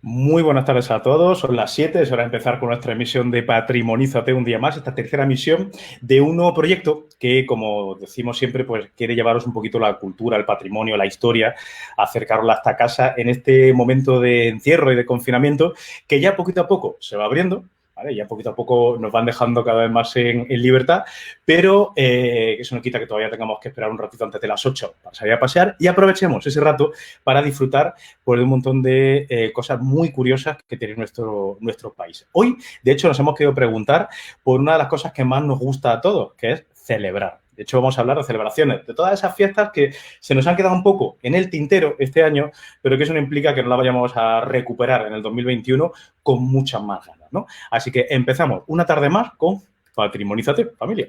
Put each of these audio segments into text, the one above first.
Muy buenas tardes a todos. Son las 7, es hora de empezar con nuestra emisión de Patrimonízate un día más, esta tercera emisión de un nuevo proyecto que, como decimos siempre, pues quiere llevaros un poquito la cultura, el patrimonio, la historia, acercarla hasta casa en este momento de encierro y de confinamiento que ya poquito a poco se va abriendo. ¿Vale? Ya poquito a poco nos van dejando cada vez más en libertad, pero eso no quita que todavía tengamos que esperar un ratito antes de las 8 para salir a pasear y aprovechemos ese rato para disfrutar pues, de un montón de cosas muy curiosas que tiene nuestro país. Hoy, de hecho, nos hemos querido preguntar por una de las cosas que más nos gusta a todos, que es celebrar. De hecho, vamos a hablar de celebraciones, de todas esas fiestas que se nos han quedado un poco en el tintero este año, pero que eso no implica que no las vayamos a recuperar en el 2021 con muchas más ganas, ¿no? Así que empezamos una tarde más con Patrimonízate, familia.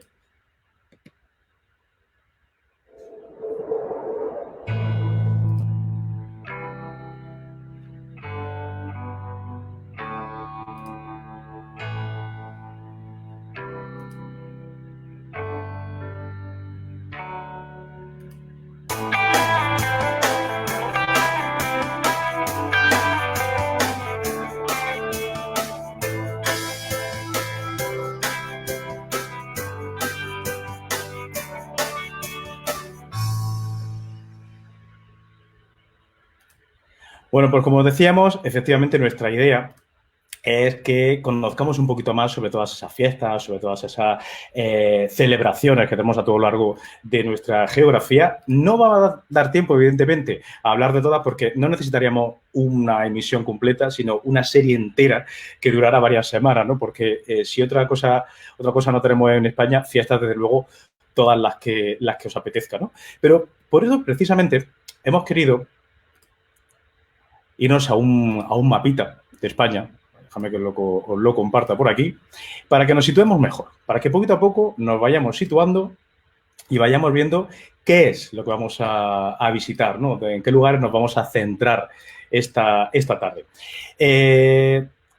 Bueno, pues como decíamos, efectivamente nuestra idea es que conozcamos un poquito más sobre todas esas fiestas, sobre todas esas celebraciones que tenemos a todo lo largo de nuestra geografía. No va a dar tiempo, evidentemente, a hablar de todas porque no necesitaríamos una emisión completa, sino una serie entera que durara varias semanas, ¿no? Porque si otra cosa no tenemos en España, fiestas, desde luego, todas las que os apetezca, ¿no? Pero por eso, precisamente, hemos querido irnos a un mapita de España. Déjame que os lo comparta por aquí, para que nos situemos mejor, para que poquito a poco nos vayamos situando y vayamos viendo qué es lo que vamos a visitar, ¿no? En qué lugares nos vamos a centrar esta tarde.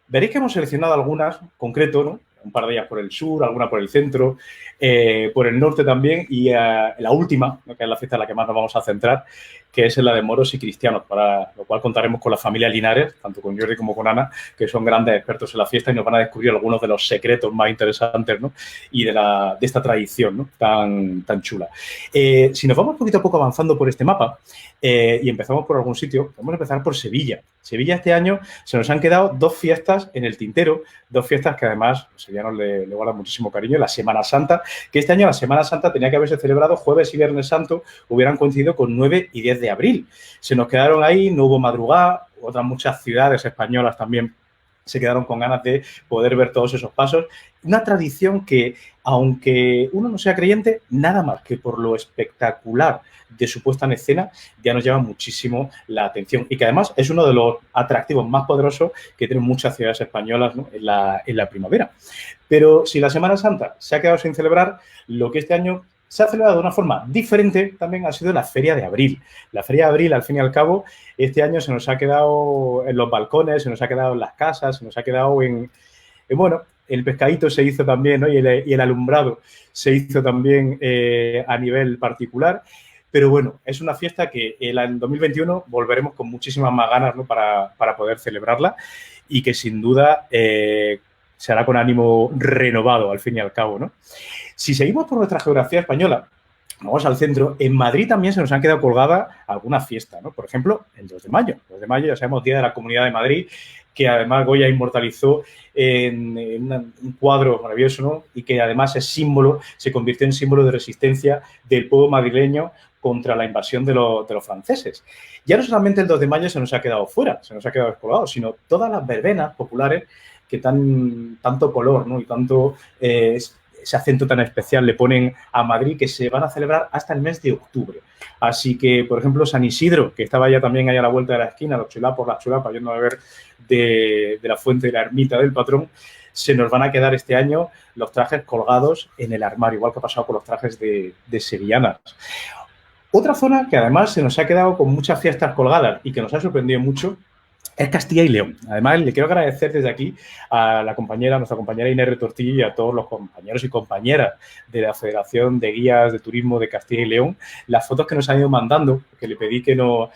Veréis que hemos seleccionado algunas, concreto, ¿no? Un par de ellas por el sur, alguna por el centro, por el norte también, y la última, ¿no? Que es la fiesta en la que más nos vamos a centrar, que es en la de moros y cristianos, para lo cual contaremos con la familia Linares, tanto con Jordi como con Ana, que son grandes expertos en la fiesta y nos van a descubrir algunos de los secretos más interesantes, ¿no? Y de esta tradición, ¿no? tan chula. Si nos vamos poquito a poco avanzando por este mapa y empezamos por algún sitio, vamos a empezar por Sevilla. Sevilla este año se nos han quedado dos fiestas en el tintero, dos fiestas que además sevillanos le guardan muchísimo cariño. La Semana Santa, que este año la Semana Santa tenía que haberse celebrado jueves y viernes santo, hubieran coincidido con 9 y 10 de abril. Se nos quedaron ahí, no hubo madrugada, otras muchas ciudades españolas también se quedaron con ganas de poder ver todos esos pasos. Una tradición que, aunque uno no sea creyente, nada más que por lo espectacular de su puesta en escena, ya nos llama muchísimo la atención y que además es uno de los atractivos más poderosos que tienen muchas ciudades españolas, ¿no? en la primavera. Pero si la Semana Santa se ha quedado sin celebrar, lo que este año se ha celebrado de una forma diferente también ha sido la Feria de Abril. La Feria de Abril, al fin y al cabo, este año se nos ha quedado en los balcones, se nos ha quedado en las casas, se nos ha quedado bueno, el pescadito se hizo también, ¿no? y el alumbrado se hizo también a nivel particular. Pero bueno, es una fiesta que en 2021 volveremos con muchísimas más ganas, ¿no? para poder celebrarla y que sin duda se hará con ánimo renovado al fin y al cabo, ¿no? Si seguimos por nuestra geografía española, vamos al centro, en Madrid también se nos han quedado colgadas algunas fiestas, ¿no? Por ejemplo, el 2 de mayo. El 2 de mayo, ya sabemos, Día de la Comunidad de Madrid, que además Goya inmortalizó en un cuadro maravilloso, ¿no? Y que además es símbolo, se convirtió en símbolo de resistencia del pueblo madrileño contra la invasión de los franceses. Ya no solamente el 2 de mayo se nos ha quedado fuera, se nos ha quedado descolgado, sino todas las verbenas populares que tanto color, ¿no? Y tanto ese acento tan especial le ponen a Madrid, que se van a celebrar hasta el mes de octubre. Así que, por ejemplo, San Isidro, que estaba ya también ahí a la vuelta de la esquina, los chulapos, las chulapas, yendo a ver de la fuente de la ermita del patrón, se nos van a quedar este año los trajes colgados en el armario, igual que ha pasado con los trajes de sevillanas. Otra zona que además se nos ha quedado con muchas fiestas colgadas y que nos ha sorprendido mucho es Castilla y León. Además, le quiero agradecer desde aquí a nuestra compañera Inés Retortillo y a todos los compañeros y compañeras de la Federación de Guías de Turismo de Castilla y León las fotos que nos han ido mandando, que le pedí que nos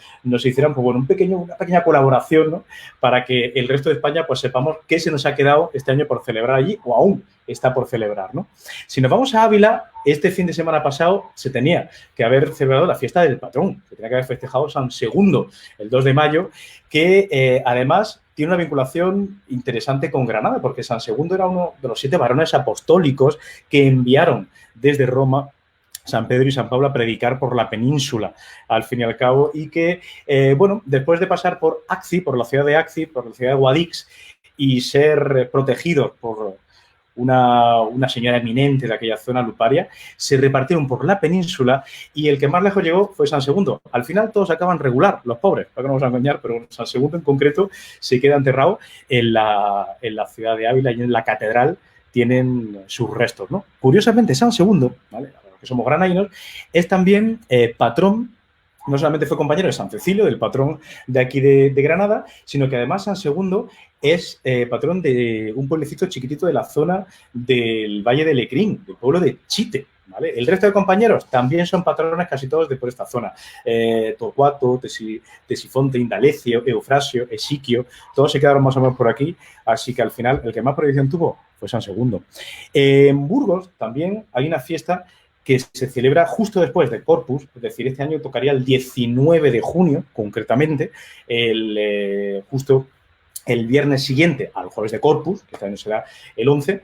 hicieran pues, bueno, una pequeña colaboración, ¿no? Para que el resto de España pues sepamos qué se nos ha quedado este año por celebrar allí o aún está por celebrar, ¿no? Si nos vamos a Ávila, este fin de semana pasado se tenía que haber celebrado la fiesta del patrón, se tenía que haber festejado San Segundo, el 2 de mayo, que además tiene una vinculación interesante con Granada, porque San Segundo era uno de los 7 varones apostólicos que enviaron desde Roma San Pedro y San Pablo a predicar por la península, al fin y al cabo, y que, bueno, después de pasar por Acci, por la ciudad de Acci, por la ciudad de Guadix, y ser protegidos por una señora eminente de aquella zona luparia, se repartieron por la península y el que más lejos llegó fue San Segundo. Al final todos acaban regular, los pobres, para que no nos vamos a engañar, pero San Segundo en concreto se queda enterrado en la ciudad de Ávila y en la catedral tienen sus restos, ¿no? Curiosamente, San Segundo, ¿vale? Que somos granadinos, es también patrón. No solamente fue compañero de San Cecilio, del patrón de aquí de Granada, sino que además San Segundo es patrón de un pueblecito chiquitito de la zona del Valle de Lecrín, del pueblo de Chite. ¿Vale? El resto de compañeros también son patrones casi todos de por esta zona. Torcuato, Tesifonte, Indalecio, Eufrasio, Esiquio, todos se quedaron más o menos por aquí, así que al final el que más proyección tuvo fue San Segundo. En Burgos también hay una fiesta que se celebra justo después del Corpus, es decir, este año tocaría el 19 de junio, concretamente, justo el viernes siguiente al jueves de Corpus, que este año será el 11,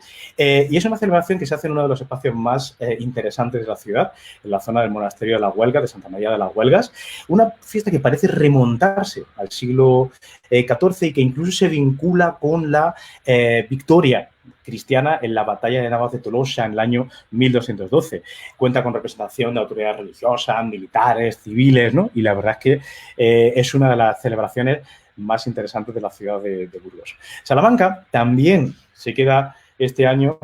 y es una celebración que se hace en uno de los espacios más interesantes de la ciudad, en la zona del monasterio de la Huelga, de Santa María de las Huelgas, una fiesta que parece remontarse al siglo XIV y que incluso se vincula con la victoria cristiana en la batalla de Navas de Tolosa en el año 1212. Cuenta con representación de autoridades religiosas, militares, civiles, ¿no? Y la verdad es que es una de las celebraciones más interesantes de la ciudad de Burgos. Salamanca también se queda este año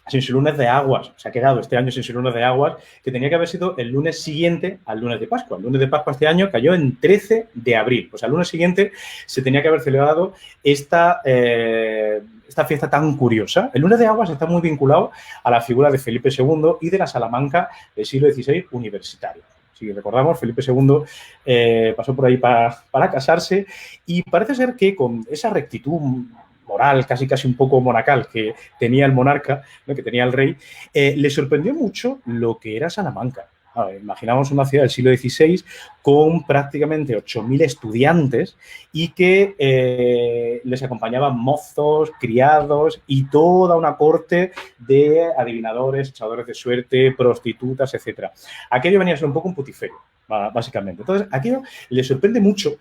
sin su lunes de aguas. Se ha quedado este año sin su lunes de aguas, que tenía que haber sido el lunes siguiente al lunes de Pascua. El lunes de Pascua este año cayó en 13 de abril. Pues al lunes siguiente se tenía que haber celebrado esta fiesta tan curiosa. El lunes de aguas está muy vinculado a la figura de Felipe II y de la Salamanca del siglo XVI universitario. Si recordamos, Felipe II pasó por ahí para casarse y parece ser que con esa rectitud moral, casi un poco monacal que tenía el monarca, ¿no? Que tenía el rey, le sorprendió mucho lo que era Salamanca. Imaginamos una ciudad del siglo XVI con prácticamente 8.000 estudiantes y que les acompañaban mozos, criados y toda una corte de adivinadores, echadores de suerte, prostitutas, etc. Aquello venía a ser un poco un putiferio, básicamente. Entonces, aquello le sorprende mucho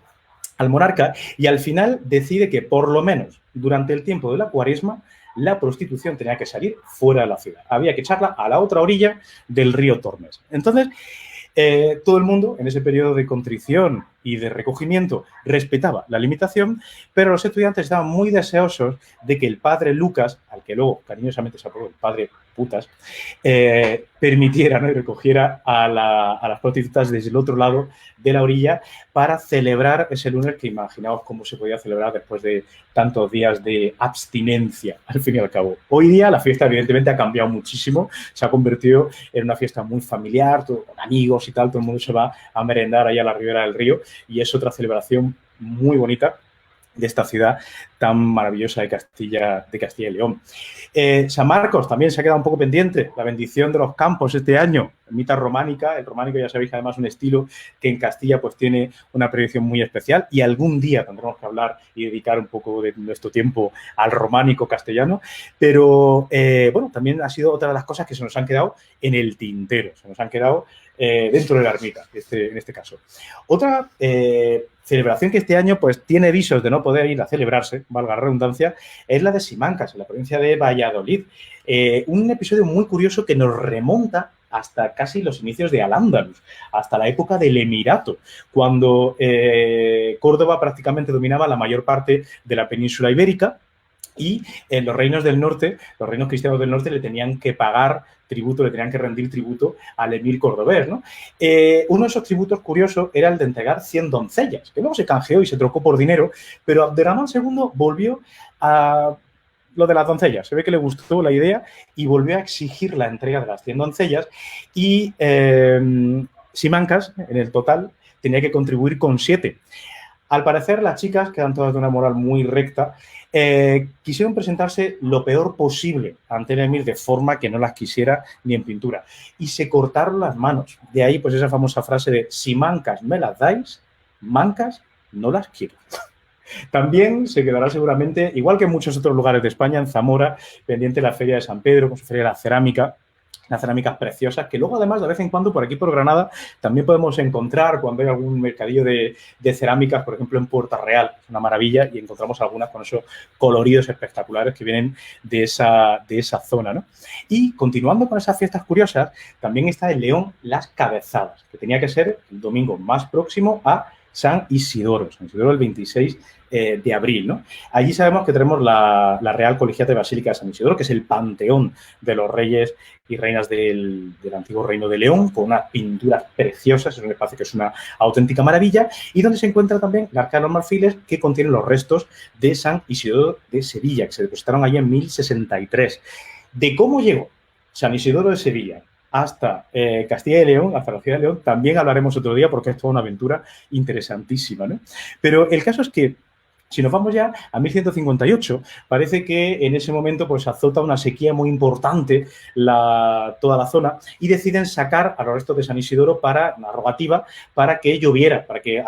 al monarca y al final decide que por lo menos durante el tiempo de la Cuaresma la prostitución tenía que salir fuera de la ciudad. Había que echarla a la otra orilla del río Tormes. Entonces, todo el mundo en ese periodo de contrición y de recogimiento respetaba la limitación, pero los estudiantes estaban muy deseosos de que el padre Lucas, al que luego cariñosamente se apodó el padre Putas, permitiera, ¿no? Y recogiera a las prostitutas desde el otro lado de la orilla para celebrar ese lunes que imaginaos cómo se podía celebrar después de tantos días de abstinencia, al fin y al cabo. Hoy día la fiesta evidentemente ha cambiado muchísimo, se ha convertido en una fiesta muy familiar, todo, con amigos y tal, todo el mundo se va a merendar ahí a la ribera del río y es otra celebración muy bonita de esta ciudad tan maravillosa de Castilla y León. San Marcos también se ha quedado un poco pendiente, la bendición de los campos este año, ermita románica, el románico ya sabéis que además es un estilo que en Castilla pues tiene una proyección muy especial y algún día tendremos que hablar y dedicar un poco de nuestro tiempo al románico castellano, pero bueno, también ha sido otra de las cosas que se nos han quedado en el tintero, se nos han quedado dentro de la ermita, en este caso. Otra celebración que este año pues tiene visos de no poder ir a celebrarse, valga la redundancia, es la de Simancas, en la provincia de Valladolid. Un episodio muy curioso que nos remonta hasta casi los inicios de Al-Ándalus, hasta la época del Emirato, cuando Córdoba prácticamente dominaba la mayor parte de la península ibérica Y en los reinos del norte, los reinos cristianos del norte le tenían que pagar tributo, le tenían que rendir tributo al emir cordobés, ¿no? Uno de esos tributos curiosos era el de entregar 100 doncellas, que luego se canjeó y se trocó por dinero, pero Abderramán II volvió a lo de las doncellas. Se ve que le gustó la idea y volvió a exigir la entrega de las 100 doncellas y Simancas, en el total, tenía que contribuir con 7. Al parecer, las chicas, que eran todas de una moral muy recta, quisieron presentarse lo peor posible ante el emir de forma que no las quisiera ni en pintura. Y se cortaron las manos. De ahí, pues, esa famosa frase de si mancas me las dais, mancas no las quiero. También se quedará seguramente, igual que en muchos otros lugares de España, en Zamora, pendiente de la Feria de San Pedro, con su Feria de la Cerámica, unas cerámicas preciosas, que luego además de vez en cuando por aquí por Granada también podemos encontrar cuando hay algún mercadillo de cerámicas, por ejemplo en Puerta Real, es una maravilla y encontramos algunas con esos coloridos espectaculares que vienen de esa zona, ¿no? Y continuando con esas fiestas curiosas, también está en León las cabezadas, que tenía que ser el domingo más próximo a San Isidoro el 26 de abril, ¿no? Allí sabemos que tenemos la Real Colegiata y Basílica de San Isidoro, que es el panteón de los reyes y reinas del antiguo Reino de León, con unas pinturas preciosas, es un espacio que es una auténtica maravilla, y donde se encuentra también la Arca de los Marfiles, que contiene los restos de San Isidoro de Sevilla, que se depositaron allí en 1063. De cómo llegó San Isidoro de Sevilla hasta Castilla y León, hasta la ciudad de León, también hablaremos otro día porque es toda una aventura interesantísima, ¿no? Pero el caso es que si nos vamos ya a 1158, parece que en ese momento pues azota una sequía muy importante toda la zona y deciden sacar a los restos de San Isidoro para una rogativa para que lloviera, para que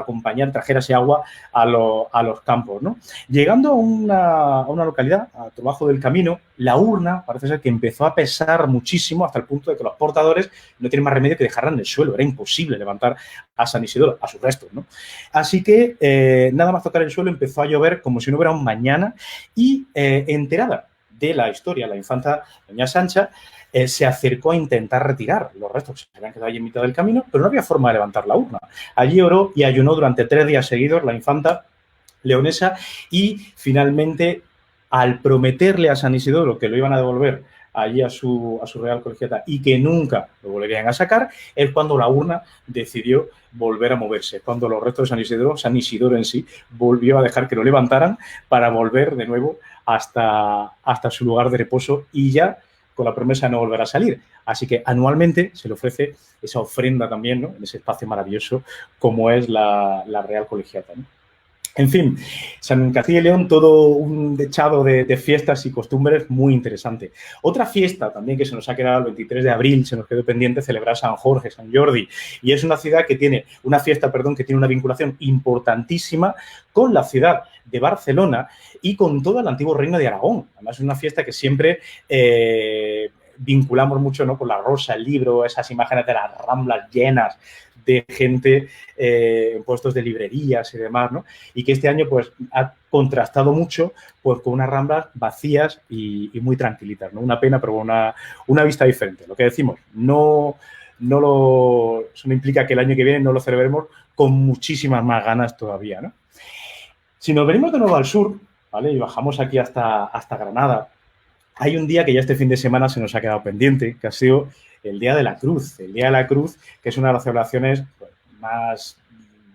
trajera ese agua a los campos, ¿no? Llegando a una localidad, a debajo del camino, la urna parece ser que empezó a pesar muchísimo hasta el punto de que los portadores no tienen más remedio que dejarla en el suelo. Era imposible levantar a San Isidoro, a sus restos, ¿no? Así que nada más tocar el suelo empezó a llover como si no hubiera un mañana y enterada de la historia, la infanta doña Sancha se acercó a intentar retirar los restos que se habían quedado allí en mitad del camino, pero no había forma de levantar la urna. Allí oró y ayunó durante 3 días seguidos la infanta leonesa y finalmente, al prometerle a San Isidoro que lo iban a devolver allí a su Real Colegiata y que nunca lo volverían a sacar, es cuando la urna decidió volver a moverse, cuando los restos de San Isidoro en sí, volvió a dejar que lo levantaran para volver de nuevo hasta su lugar de reposo y ya con la promesa de no volver a salir. Así que anualmente se le ofrece esa ofrenda también, ¿no?, en ese espacio maravilloso como es la Real Colegiata, ¿no? En fin, San Castilla y León, todo un dechado de fiestas y costumbres muy interesante. Otra fiesta también que se nos ha quedado el 23 de abril, se nos quedó pendiente celebrar San Jorge, San Jordi, y es una fiesta que tiene una vinculación importantísima con la ciudad de Barcelona y con todo el antiguo reino de Aragón. Además, es una fiesta que siempre vinculamos mucho, ¿no?, con la rosa, el libro, esas imágenes de las ramblas llenas de gente en puestos de librerías y demás, ¿no? Y que este año pues ha contrastado mucho pues con unas ramblas vacías y muy tranquilitas, ¿no? Una pena, pero una vista diferente. Lo que decimos, eso no implica que el año que viene no lo celebremos con muchísimas más ganas todavía, ¿no? Si nos venimos de nuevo al sur, ¿vale?, y bajamos aquí hasta Granada, hay un día que ya este fin de semana se nos ha quedado pendiente, que ha sido el Día de la Cruz. El Día de la Cruz, que es una de las celebraciones más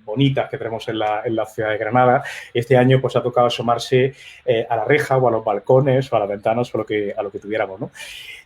bonitas que tenemos en la ciudad de Granada. Este año pues ha tocado asomarse a la reja o a los balcones o a las ventanas o a lo que tuviéramos, ¿no?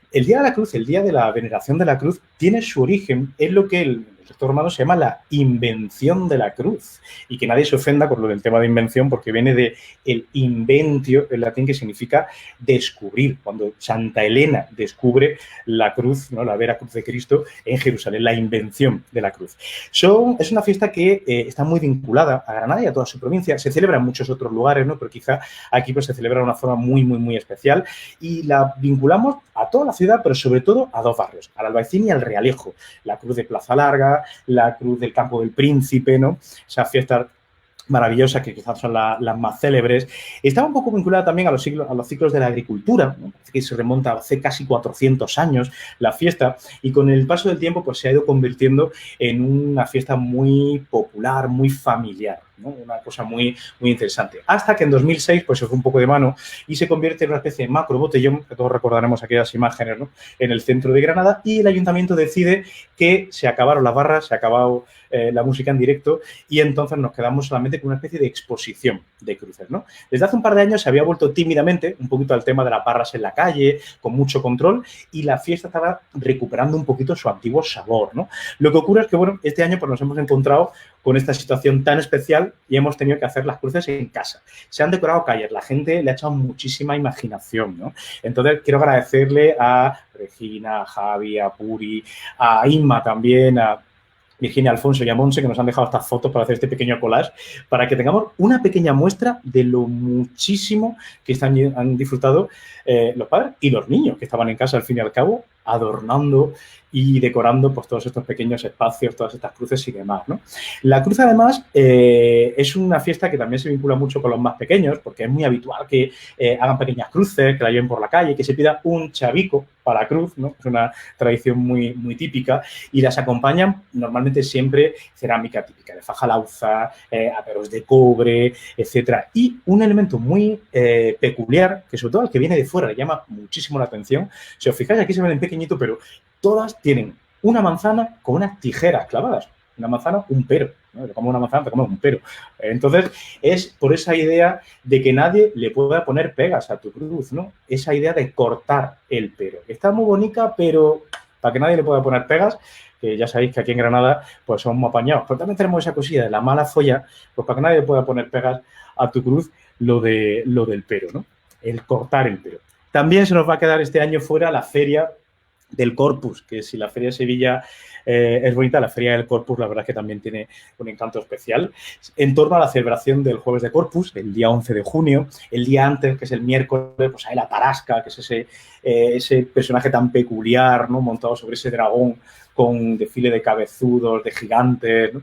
El Día de la Cruz, el Día de la Veneración de la Cruz, tiene su origen en lo que el texto romano se llama la invención de la cruz. Y que nadie se ofenda con lo del tema de invención porque viene de el inventio, en latín, que significa descubrir. Cuando Santa Elena descubre la cruz, ¿no?, la vera cruz de Cristo en Jerusalén, la invención de la cruz. Es una fiesta que está muy vinculada a Granada y a toda su provincia. Se celebra en muchos otros lugares, ¿no?, pero quizá aquí pues se celebra de una forma muy, muy, muy especial y la vinculamos a toda la ciudad, pero sobre todo a 2 barrios, al Albaicín y al Realejo. La cruz de Plaza Larga, la cruz del Campo del Príncipe, ¿no?, esas fiestas maravillosas que quizás son las más célebres. Estaba un poco vinculada también a los ciclos de la agricultura, ¿no?, que se remonta hace casi 400 años la fiesta y con el paso del tiempo pues se ha ido convirtiendo en una fiesta muy popular, muy familiar. ¿no? Una cosa muy, muy interesante. Hasta que en 2006 pues se fue un poco de mano y se convierte en una especie de macro botellón, que todos recordaremos aquellas imágenes, ¿no? En el centro de Granada, y el ayuntamiento decide que se acabaron las barras, se ha acabado la música en directo, y entonces nos quedamos solamente con una especie de exposición de cruces, ¿no? Desde hace un par de años se había vuelto tímidamente un poquito al tema de las barras en la calle, con mucho control, y la fiesta estaba recuperando un poquito su antiguo sabor, ¿no? Lo que ocurre es que, bueno, este año pues, nos hemos encontrado con esta situación tan especial y hemos tenido que hacer las cruces en casa. Se han decorado calles, la gente le ha echado muchísima imaginación, ¿no? Entonces, quiero agradecerle a Regina, a Javi, a Puri, a Inma también, a Virginia, Alfonso y a Monse, que nos han dejado estas fotos para hacer este pequeño collage, para que tengamos una pequeña muestra de lo muchísimo que han disfrutado los padres y los niños que estaban en casa, al fin y al cabo, adornando y decorando pues, todos estos pequeños espacios, todas estas cruces y demás, ¿no? La cruz, además, es una fiesta que también se vincula mucho con los más pequeños, porque es muy habitual que hagan pequeñas cruces, que la lleven por la calle, que se pida un chavico para la cruz, ¿no? Es una tradición muy, muy típica, y las acompañan normalmente siempre cerámica típica, de faja lauza, aperos de cobre, etcétera. Y un elemento muy peculiar, que sobre todo al que viene de fuera le llama muchísimo la atención. Si os fijáis, aquí se ven en pequeñito, pero todas tienen una manzana con unas tijeras clavadas. Una manzana, un pero. ¿no? Te comes una manzana, te comes un pero. Entonces, es por esa idea de que nadie le pueda poner pegas a tu cruz, ¿no? Esa idea de cortar el pero. Está muy bonita, pero para que nadie le pueda poner pegas, que ya sabéis que aquí en Granada pues somos apañados. Pero también tenemos esa cosilla de la mala folla, pues para que nadie le pueda poner pegas a tu cruz, lo del pero, ¿no? El cortar el pero. También se nos va a quedar este año fuera la feria del Corpus, que si la Feria de Sevilla es bonita, la Feria del Corpus la verdad es que también tiene un encanto especial en torno a la celebración del Jueves de Corpus, el día 11 de junio, el día antes, que es el miércoles, pues hay la Tarasca, que es ese personaje tan peculiar, ¿no? Montado sobre ese dragón con desfile de cabezudos, de gigantes, ¿no?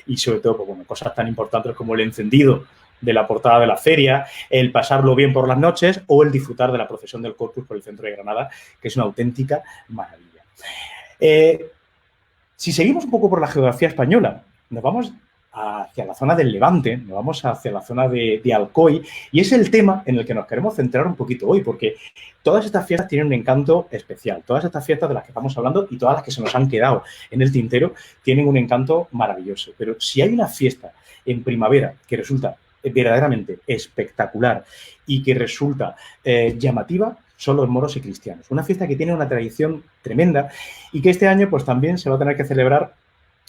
Y sobre todo, pues, bueno, cosas tan importantes como el encendido de la portada de la feria, el pasarlo bien por las noches o el disfrutar de la procesión del Corpus por el centro de Granada, que es una auténtica maravilla. Si seguimos un poco por la geografía española, nos vamos hacia la zona del Levante, nos vamos hacia la zona de Alcoy, y es el tema en el que nos queremos centrar un poquito hoy, porque todas estas fiestas tienen un encanto especial. Todas estas fiestas de las que estamos hablando y todas las que se nos han quedado en el tintero tienen un encanto maravilloso. Pero si hay una fiesta en primavera que resulta verdaderamente espectacular y que resulta llamativa, son los moros y cristianos. Una fiesta que tiene una tradición tremenda y que este año pues también se va a tener que celebrar,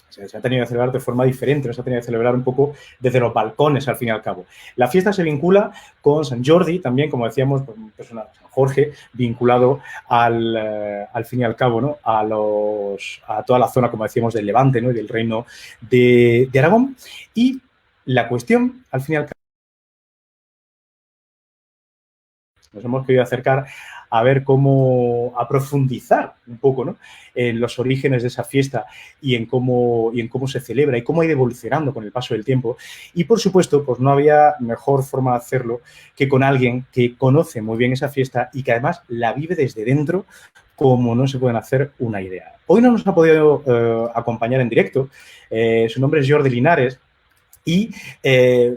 se ha tenido que celebrar de forma diferente, se ha tenido que celebrar un poco desde los balcones al fin y al cabo. La fiesta se vincula con San Jordi, también, como decíamos, un personaje, San Jorge, vinculado al fin y al cabo, ¿no? a toda la zona, como decíamos, del Levante, ¿no? Y del reino de Aragón. Y la cuestión, al fin y al cabo, nos hemos querido acercar a ver a profundizar un poco, ¿no? En los orígenes de esa fiesta y en cómo se celebra y cómo ha ido evolucionando con el paso del tiempo. Y, por supuesto, pues no había mejor forma de hacerlo que con alguien que conoce muy bien esa fiesta y que además la vive desde dentro como no se pueden hacer una idea. Hoy no nos ha podido acompañar en directo. Su nombre es Jordi Linares. Y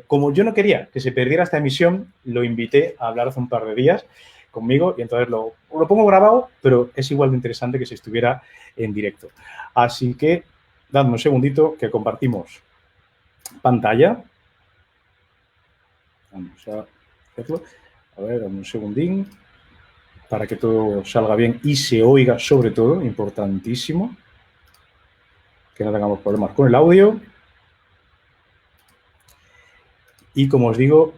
como yo no quería que se perdiera esta emisión, lo invité a hablar hace un par de días conmigo y entonces lo pongo grabado, pero es igual de interesante que si estuviera en directo. Así que dadme un segundito que compartimos pantalla. Vamos a hacerlo. A ver, dame un segundín para que todo salga bien y se oiga, sobre todo, importantísimo, que no tengamos problemas con el audio. Y como os digo,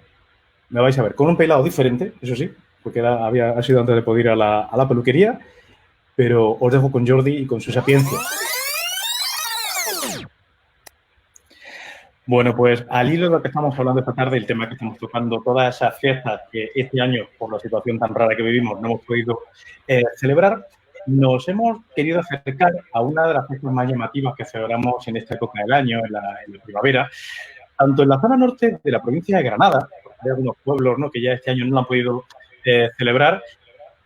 me vais a ver con un peinado diferente, eso sí, porque ha sido antes de poder ir a la peluquería, pero os dejo con Jordi y con su sapiencia. Bueno, pues al hilo de lo que estamos hablando esta tarde, el tema que estamos tocando, todas esas fiestas que este año, por la situación tan rara que vivimos, no hemos podido celebrar, nos hemos querido acercar a una de las fiestas más llamativas que celebramos en esta época del año, en la primavera, tanto en la zona norte de la provincia de Granada, hay algunos pueblos, ¿no?, que ya este año no lo han podido celebrar,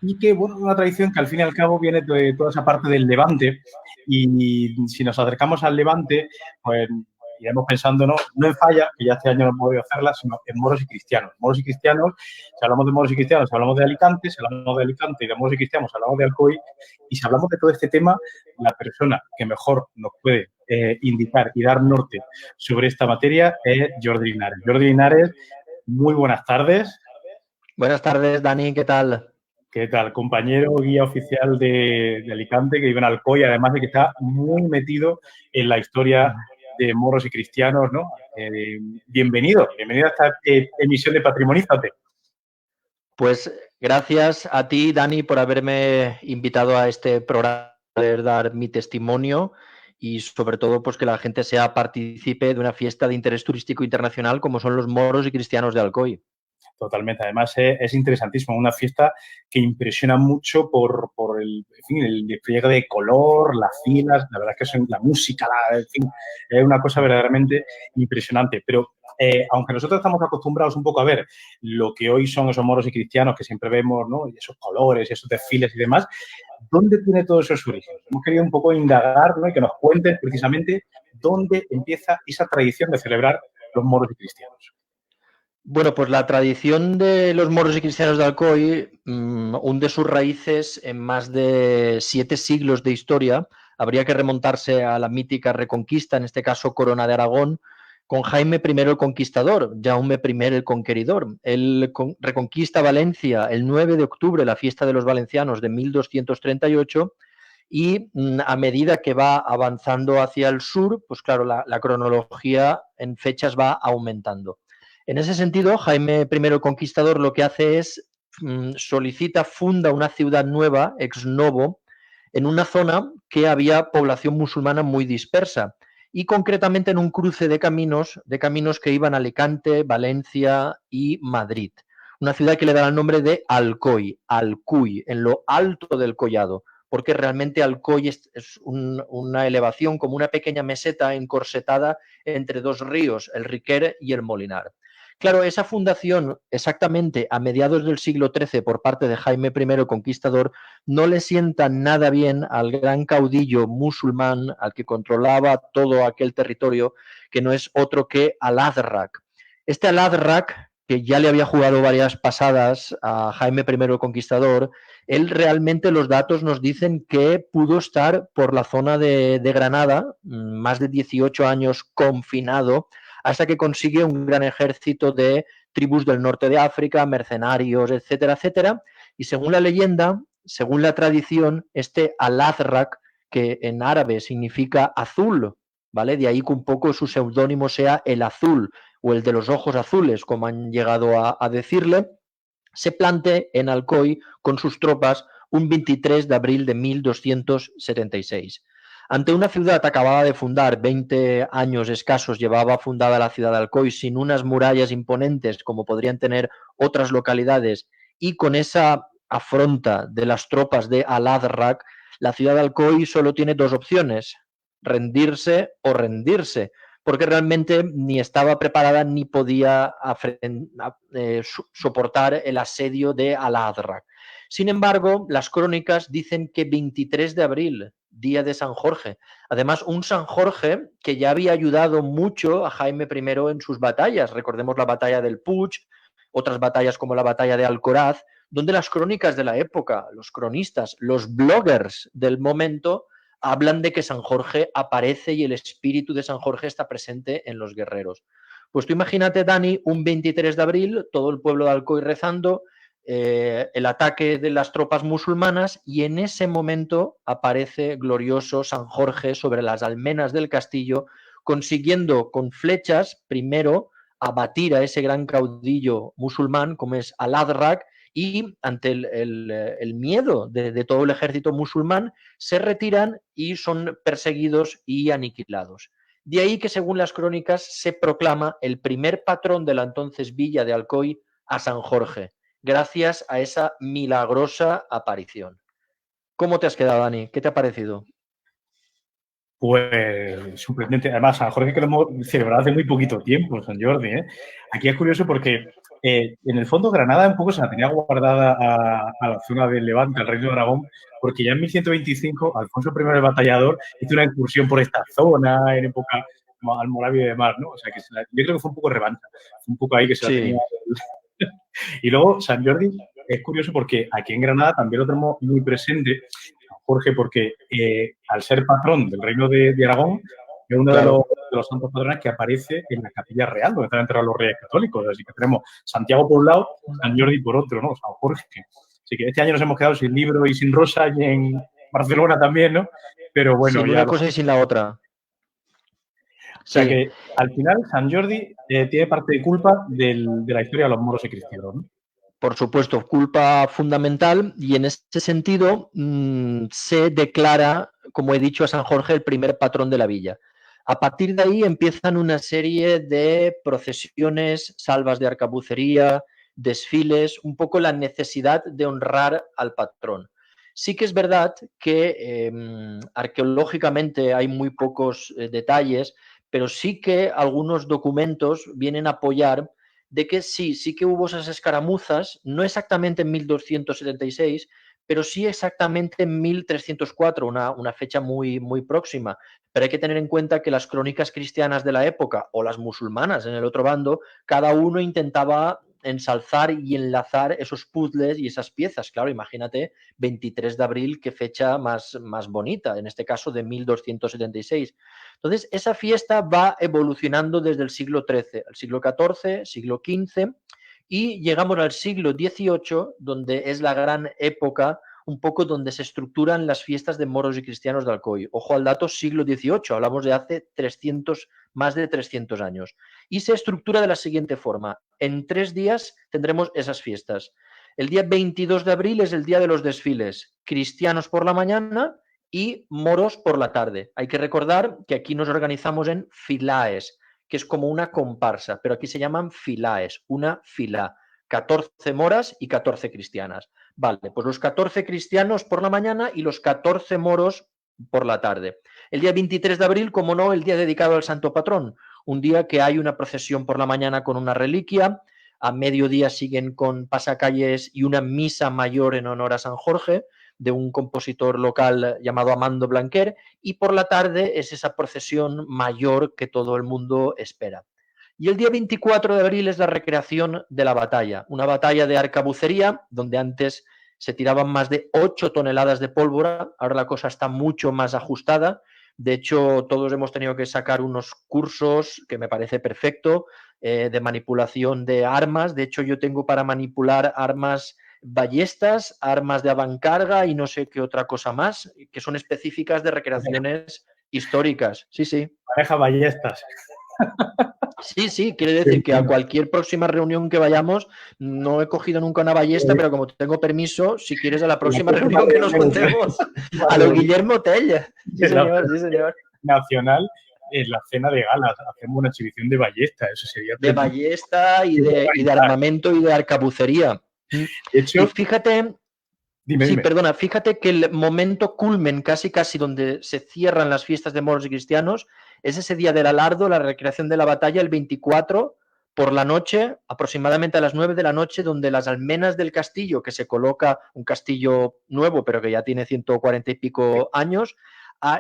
y que, bueno, es una tradición que al fin y al cabo viene de toda esa parte del Levante, y si nos acercamos al Levante, pues iremos pensando no en Falla, que ya este año no hemos podido hacerla, sino en moros y cristianos. Moros y cristianos, si hablamos de moros y cristianos, hablamos de Alicante, si hablamos de Alicante y de moros y cristianos, hablamos de Alcoy, y si hablamos de todo este tema, la persona que mejor nos puede indicar y dar norte sobre esta materia es Jordi Linares. Jordi Linares, muy buenas tardes. Buenas tardes, Dani, ¿qué tal? ¿Qué tal? Compañero guía oficial de Alicante, que vive en Alcoy, además de que está muy metido en la historia de moros y cristianos, ¿no? Bienvenido a esta emisión de Patrimonízate. Pues gracias a ti, Dani, por haberme invitado a este programa, poder dar mi testimonio y sobre todo pues que la gente sea partícipe de una fiesta de interés turístico internacional como son los moros y cristianos de Alcoy. Totalmente. Además, es interesantísimo. Una fiesta que impresiona mucho por el despliegue de color, las filas, la verdad es que la música, en fin, es una cosa verdaderamente impresionante. Pero aunque nosotros estamos acostumbrados un poco a ver lo que hoy son esos moros y cristianos que siempre vemos, ¿no? Y esos colores, esos desfiles y demás, ¿dónde tiene todos esos orígenes? Hemos querido un poco indagar, ¿no? Y que nos cuentes precisamente dónde empieza esa tradición de celebrar los moros y cristianos. Bueno, pues la tradición de los moros y cristianos de Alcoy hunde sus raíces en más de 7 siglos de historia. Habría que remontarse a la mítica Reconquista, en este caso Corona de Aragón, con Jaime I el Conquistador, Jaume I el Conqueridor. Él reconquista Valencia el 9 de octubre, la fiesta de los valencianos de 1238, y a medida que va avanzando hacia el sur, pues claro, la cronología en fechas va aumentando. En ese sentido, Jaime I el Conquistador lo que hace es funda una ciudad nueva, ex novo, en una zona que había población musulmana muy dispersa y concretamente en un cruce de caminos que iban a Alicante, Valencia y Madrid. Una ciudad que le da el nombre de Alcoy, Alcuy, en lo alto del collado, porque realmente Alcoy es una elevación como una pequeña meseta encorsetada entre dos ríos, el Riquer y el Molinar. Claro, esa fundación, exactamente a mediados del siglo XIII por parte de Jaime I el Conquistador, no le sienta nada bien al gran caudillo musulmán, al que controlaba todo aquel territorio, que no es otro que Al-Azraq. Este Al-Azraq, que ya le había jugado varias pasadas a Jaime I el Conquistador, él realmente los datos nos dicen que pudo estar por la zona de Granada, más de 18 años confinado, hasta que consigue un gran ejército de tribus del norte de África, mercenarios, etcétera, etcétera. Y según la leyenda, según la tradición, este Al-Azraq, que en árabe significa azul, ¿vale? De ahí que un poco su seudónimo sea el azul o el de los ojos azules, como han llegado a decirle, se plante en Alcoy con sus tropas un 23 de abril de 1276. Ante una ciudad acabada de fundar, 20 años escasos llevaba fundada la ciudad de Alcoy, sin unas murallas imponentes como podrían tener otras localidades, y con esa afronta de las tropas de Al-Azraq, la ciudad de Alcoy solo tiene dos opciones: rendirse o rendirse, porque realmente ni estaba preparada ni podía soportar el asedio de Al-Azraq. Sin embargo, las crónicas dicen que 23 de abril, día de San Jorge, además un San Jorge que ya había ayudado mucho a Jaime I en sus batallas. Recordemos la batalla del Puig, otras batallas como la batalla de Alcoraz, donde las crónicas de la época, los cronistas, los bloggers del momento, hablan de que San Jorge aparece y el espíritu de San Jorge está presente en los guerreros. Pues tú imagínate, Dani, un 23 de abril, todo el pueblo de Alcoy rezando, el ataque de las tropas musulmanas, y en ese momento aparece glorioso San Jorge sobre las almenas del castillo, consiguiendo con flechas primero abatir a ese gran caudillo musulmán como es Al-Azraq, y ante el miedo de todo el ejército musulmán se retiran y son perseguidos y aniquilados. De ahí que, según las crónicas, se proclama el primer patrón de la entonces villa de Alcoy a San Jorge, gracias a esa milagrosa aparición. ¿Cómo te has quedado, Dani? ¿Qué te ha parecido? Pues sorprendente. Además, San Jorge que lo hemos celebrado hace muy poquito tiempo, San Jordi, ¿eh? Aquí es curioso porque en el fondo Granada un poco se la tenía guardada a la zona del Levante, al Reino de Aragón, porque ya en 1125 Alfonso I el Batallador hizo una incursión por esta zona en época almorávido y demás, ¿no? O sea, que yo creo que fue un poco revancha. Fue un poco ahí que se la Sí. tenía. Y luego, San Jordi es curioso porque aquí en Granada también lo tenemos muy presente, Jorge, porque al ser patrón del Reino de Aragón, es uno Claro. de los santos patrones que aparece en la Capilla Real, donde están enterrados los reyes católicos. Así que tenemos Santiago por un lado, San Jordi por otro, ¿no? San Jorge. Así que este año nos hemos quedado sin libro y sin rosa, y en Barcelona también, ¿no? Pero bueno, Sin ya una cosa y sin la otra. O sea Sí. que al final San Jordi tiene parte de culpa de la historia de los moros y cristianos, ¿no? Por supuesto, culpa fundamental y en ese sentido se declara, como he dicho, a San Jorge el primer patrón de la villa. A partir de ahí empiezan una serie de procesiones, salvas de arcabucería, desfiles, un poco la necesidad de honrar al patrón. Sí que es verdad que arqueológicamente hay muy pocos detalles, pero sí que algunos documentos vienen a apoyar de que sí que hubo esas escaramuzas, no exactamente en 1276, pero sí exactamente en 1304, una fecha muy, muy próxima. Pero hay que tener en cuenta que las crónicas cristianas de la época o las musulmanas en el otro bando, cada uno intentaba ensalzar y enlazar esos puzzles y esas piezas. Claro, imagínate 23 de abril, qué fecha más bonita, en este caso de 1276. Entonces, esa fiesta va evolucionando desde el siglo XIII al siglo XIV, siglo XV, y llegamos al siglo XVIII, donde es la gran época un poco donde se estructuran las fiestas de moros y cristianos de Alcoy. Ojo al dato, siglo XVIII, hablamos de hace más de 300 años. Y se estructura de la siguiente forma. En 3 días tendremos esas fiestas. El día 22 de abril es el día de los desfiles, cristianos por la mañana y moros por la tarde. Hay que recordar que aquí nos organizamos en filaes, que es como una comparsa, pero aquí se llaman filaes, una fila, 14 moras y 14 cristianas. Vale, pues los 14 cristianos por la mañana y los 14 moros por la tarde. El día 23 de abril, como no, el día dedicado al Santo Patrón, un día que hay una procesión por la mañana con una reliquia, a mediodía siguen con pasacalles y una misa mayor en honor a San Jorge, de un compositor local llamado Amando Blanquer, y por la tarde es esa procesión mayor que todo el mundo espera. Y el día 24 de abril es la recreación de la batalla, una batalla de arcabucería, donde antes se tiraban más de 8 toneladas de pólvora, ahora la cosa está mucho más ajustada. De hecho, todos hemos tenido que sacar unos cursos que me parece perfecto de manipulación de armas. De hecho, yo tengo para manipular armas ballestas, armas de avancarga y no sé qué otra cosa más, que son específicas de recreaciones históricas. Sí, sí. Pareja ballestas. Sí, quiere decir que a cualquier próxima reunión que vayamos, no he cogido nunca una ballesta, pero como tengo permiso, si quieres a la próxima reunión que nos juntemos, a lo Guillermo Tell. Sí, señor, sí, señor. Nacional, en la cena de gala, hacemos una exhibición de ballesta, eso sería de ballesta y de armamento y de arcabucería. De hecho, y fíjate, dime. Perdona, fíjate que el momento culmen, casi donde se cierran las fiestas de moros y cristianos, es ese día del alardo, la recreación de la batalla, el 24 por la noche, aproximadamente a las 9 de la noche, donde las almenas del castillo, que se coloca un castillo nuevo, pero que ya tiene 140 y pico años,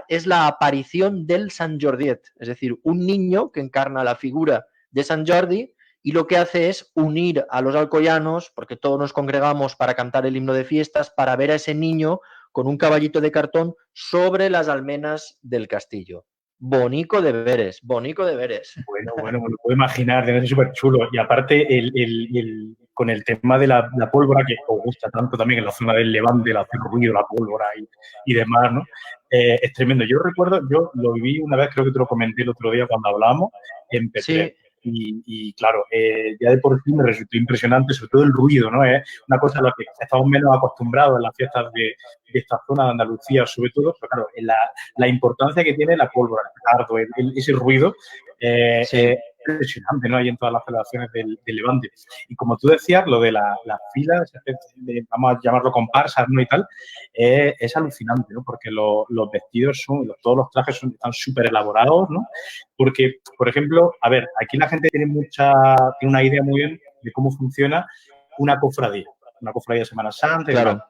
es la aparición del Sant Jordiet, es decir, un niño que encarna la figura de Sant Jordi y lo que hace es unir a los alcoyanos, porque todos nos congregamos para cantar el himno de fiestas, para ver a ese niño con un caballito de cartón sobre las almenas del castillo. Bonico de veres, bonico de veres. Bueno, me lo puedo imaginar, debe ser súper chulo. Y aparte, con el tema de la pólvora, que os gusta tanto también en la zona del Levante, el hacer ruido, la pólvora y demás, ¿no? Es tremendo. Yo recuerdo, yo lo viví una vez, creo que te lo comenté el otro día cuando hablábamos, en Petrer. Sí. Y claro, ya de por sí me resultó impresionante, sobre todo el ruido, ¿no? Es una cosa a la que estamos menos acostumbrados en las fiestas de esta zona de Andalucía, sobre todo, pero claro, la importancia que tiene la pólvora, el petardo, ese ruido, sí. Es impresionante, ¿no? Hay en todas las celebraciones del Levante. Y como tú decías, lo de las filas, vamos a llamarlo comparsas, ¿no? Y tal, es alucinante, ¿no? Porque los vestidos todos los trajes están súper elaborados, ¿no? Porque, por ejemplo, a ver, aquí la gente tiene una idea muy bien de cómo funciona una cofradía de Semana Santa y claro.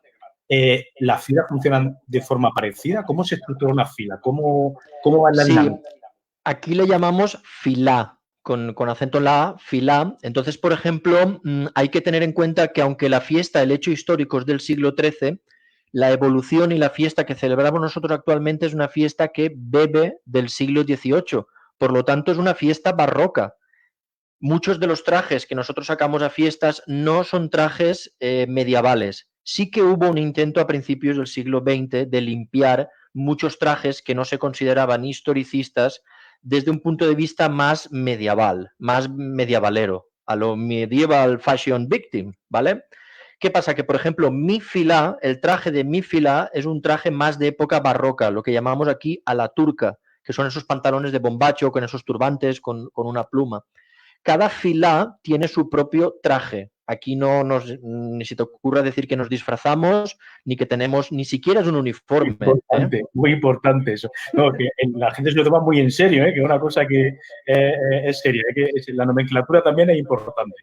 ¿Las filas funcionan de forma parecida? ¿Cómo se estructura una fila? ¿Cómo va la dinámica? Aquí le llamamos filá, con acento en la A, filá. Entonces, por ejemplo, hay que tener en cuenta que aunque la fiesta, el hecho histórico es del siglo XIII, la evolución y la fiesta que celebramos nosotros actualmente es una fiesta que bebe del siglo XVIII. Por lo tanto, es una fiesta barroca. Muchos de los trajes que nosotros sacamos a fiestas no son trajes medievales. Sí que hubo un intento a principios del siglo XX de limpiar muchos trajes que no se consideraban historicistas desde un punto de vista más medieval, más medievalero, a lo medieval fashion victim, ¿vale? ¿Qué pasa? Que, por ejemplo, mi filá, el traje de mi filá es un traje más de época barroca, lo que llamamos aquí a la turca, que son esos pantalones de bombacho con esos turbantes, con una pluma. Cada filá tiene su propio traje. Aquí ni se te ocurra decir que nos disfrazamos, ni que tenemos, ni siquiera es un uniforme. Muy importante eso. No, que la gente se lo toma muy en serio, que es una cosa que es seria, que la nomenclatura también es importante.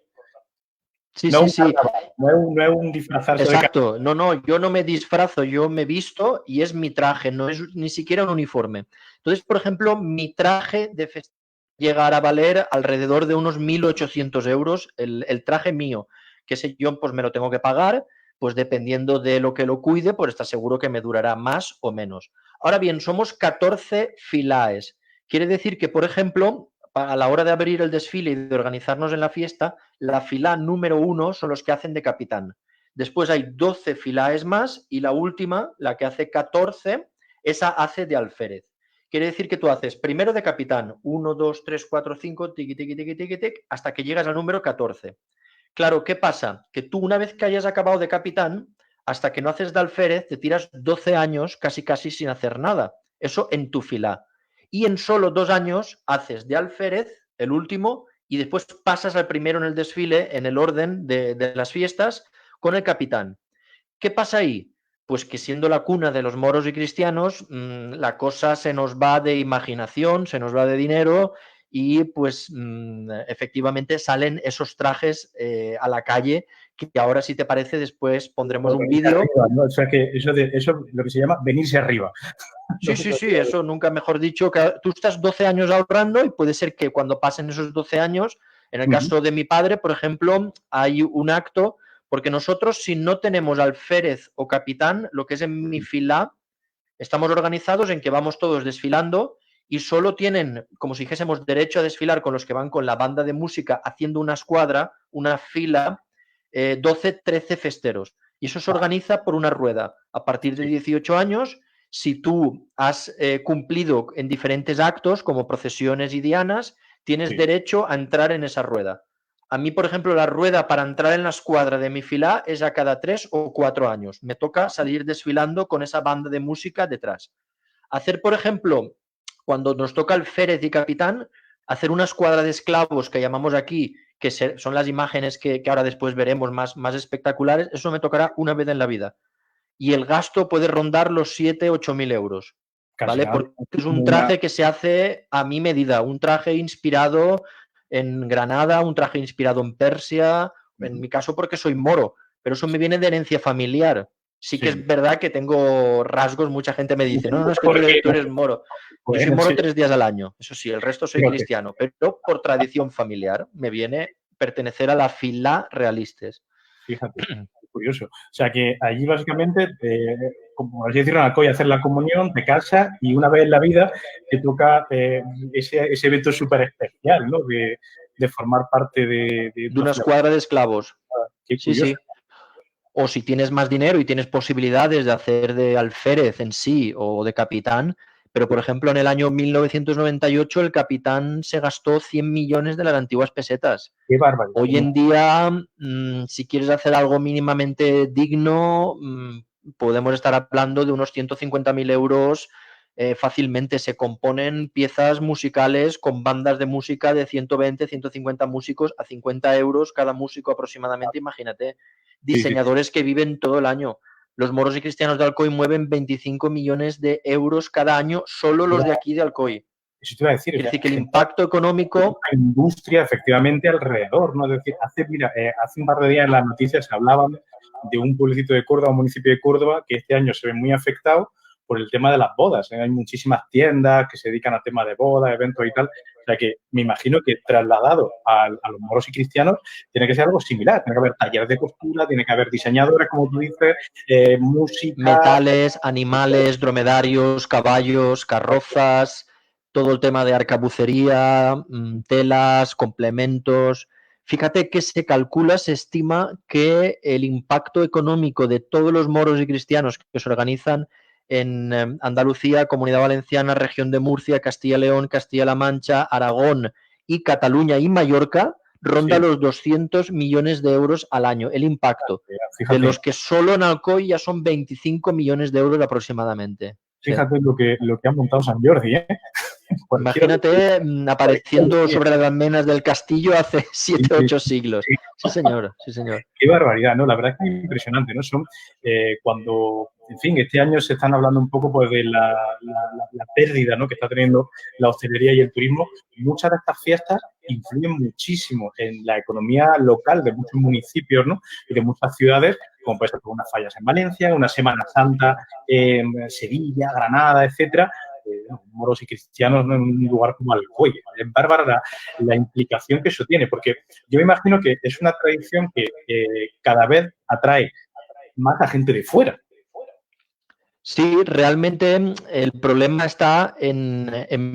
Sí, no sí, sí. No es un disfrazarse. Exacto. No, yo no me disfrazo, yo me visto y es mi traje, no es ni siquiera un uniforme. Entonces, por ejemplo, mi traje de festival llegar a valer alrededor de unos 1.800 euros el traje mío, que ese yo pues me lo tengo que pagar, pues dependiendo de lo que lo cuide, pues está seguro que me durará más o menos. Ahora bien, somos 14 filaes. Quiere decir que, por ejemplo, a la hora de abrir el desfile y de organizarnos en la fiesta, la fila número 1 son los que hacen de capitán. Después hay 12 filaes más y la última, la que hace 14, esa hace de alférez. Quiere decir que tú haces primero de capitán, 1, 2, 3, 4, 5, tiqui, tiqui, tiqui, tiqui, tiqui, hasta que llegas al número 14. Claro, ¿qué pasa? Que tú una vez que hayas acabado de capitán, hasta que no haces de alférez, te tiras 12 años casi casi sin hacer nada. Eso en tu fila. Y en solo 2 años haces de alférez, el último, y después pasas al primero en el desfile, en el orden de las fiestas, con el capitán. ¿Qué pasa ahí? Pues que siendo la cuna de los moros y cristianos, la cosa se nos va de imaginación, se nos va de dinero y pues efectivamente salen esos trajes a la calle que ahora, si te parece, después pondremos un vídeo. ¿No? O sea que eso es lo que se llama venirse arriba. Sí, eso nunca mejor dicho. Que tú estás 12 años ahorrando y puede ser que cuando pasen esos 12 años, en el caso de mi padre, por ejemplo, hay un acto, porque nosotros si no tenemos alférez o capitán, lo que es en mi fila, estamos organizados en que vamos todos desfilando y solo tienen, como si dijésemos, derecho a desfilar con los que van con la banda de música haciendo una escuadra, una fila, 12, 13 festeros. Y eso se organiza por una rueda. A partir de 18 años, si tú has cumplido en diferentes actos, como procesiones y dianas, tienes derecho a entrar en esa rueda. A mí, por ejemplo, la rueda para entrar en la escuadra de mi fila es a cada 3 o 4 años. Me toca salir desfilando con esa banda de música detrás. Hacer, por ejemplo, cuando nos toca el férez y capitán, hacer una escuadra de esclavos que llamamos aquí, que son las imágenes que ahora después veremos más espectaculares, eso me tocará una vez en la vida. Y el gasto puede rondar los 7.000 8.000 euros. ¿Vale? Porque es un traje que se hace a mi medida, un traje inspirado en Granada, un traje inspirado en Persia, en mi caso porque soy moro, pero eso me viene de herencia familiar. Sí que es verdad que tengo rasgos, mucha gente me dice, no, es que tú eres moro. Yo soy moro 3 días al año, eso sí, el resto soy cristiano, pero por tradición familiar me viene pertenecer a la fila realistes. Fíjate, curioso. O sea que allí básicamente, como así decirlo, en Alcoy, hacer la comunión, te casas y una vez en la vida te toca ese evento súper especial, ¿no? De formar parte de una escuadra de esclavos. Qué curioso. Sí. O si tienes más dinero y tienes posibilidades de hacer de alférez en sí o de capitán, pero por ejemplo en el año 1998 el capitán se gastó 100 millones de las antiguas pesetas. Qué barbaridad. Hoy en día, si quieres hacer algo mínimamente digno, podemos estar hablando de unos 150.000 euros. Fácilmente se componen piezas musicales con bandas de música de 120, 150 músicos a 50 euros cada músico aproximadamente, imagínate. Diseñadores que viven todo el año. Los moros y cristianos de Alcoy mueven 25 millones de euros cada año, solo los de aquí de Alcoy. Eso te iba a decir. Es decir, que el impacto económico... Una industria, efectivamente, alrededor, ¿no? Es decir, hace un par de días en las noticias se hablaban de un pueblecito de Córdoba, un municipio de Córdoba, que este año se ve muy afectado por el tema de las bodas. Hay muchísimas tiendas que se dedican a temas de bodas, eventos y tal. O sea que me imagino que trasladado a los moros y cristianos tiene que ser algo similar. Tiene que haber talleres de costura, tiene que haber diseñadores, como tú dices, música. Metales, animales, dromedarios, caballos, carrozas, todo el tema de arcabucería, telas, complementos. Fíjate que se calcula, se estima que el impacto económico de todos los moros y cristianos que se organizan en Andalucía, Comunidad Valenciana, Región de Murcia, Castilla y León, Castilla-La Mancha, Aragón y Cataluña y Mallorca ronda los 200 millones de euros al año, el impacto. Fíjate, de los que solo en Alcoy ya son 25 millones de euros aproximadamente. Fíjate lo que ha montado San Jordi, ¿eh? Imagínate apareciendo sobre las almenas del castillo hace 7 o 8 siglos. Sí, señor, sí, señor. Qué barbaridad, ¿no? La verdad es que es impresionante, ¿no? Son cuando, en fin, este año se están hablando un poco pues, de la pérdida, ¿no?, que está teniendo la hostelería y el turismo. Muchas de estas fiestas influyen muchísimo en la economía local de muchos municipios, ¿no?, y de muchas ciudades, como puede ser unas fallas en Valencia, una Semana Santa en Sevilla, Granada, etcétera. Moros y cristianos, ¿no?, en un lugar como Alcoy. Es bárbara la implicación que eso tiene, porque yo me imagino que es una tradición que cada vez atrae más a gente de fuera. Sí, realmente el problema está en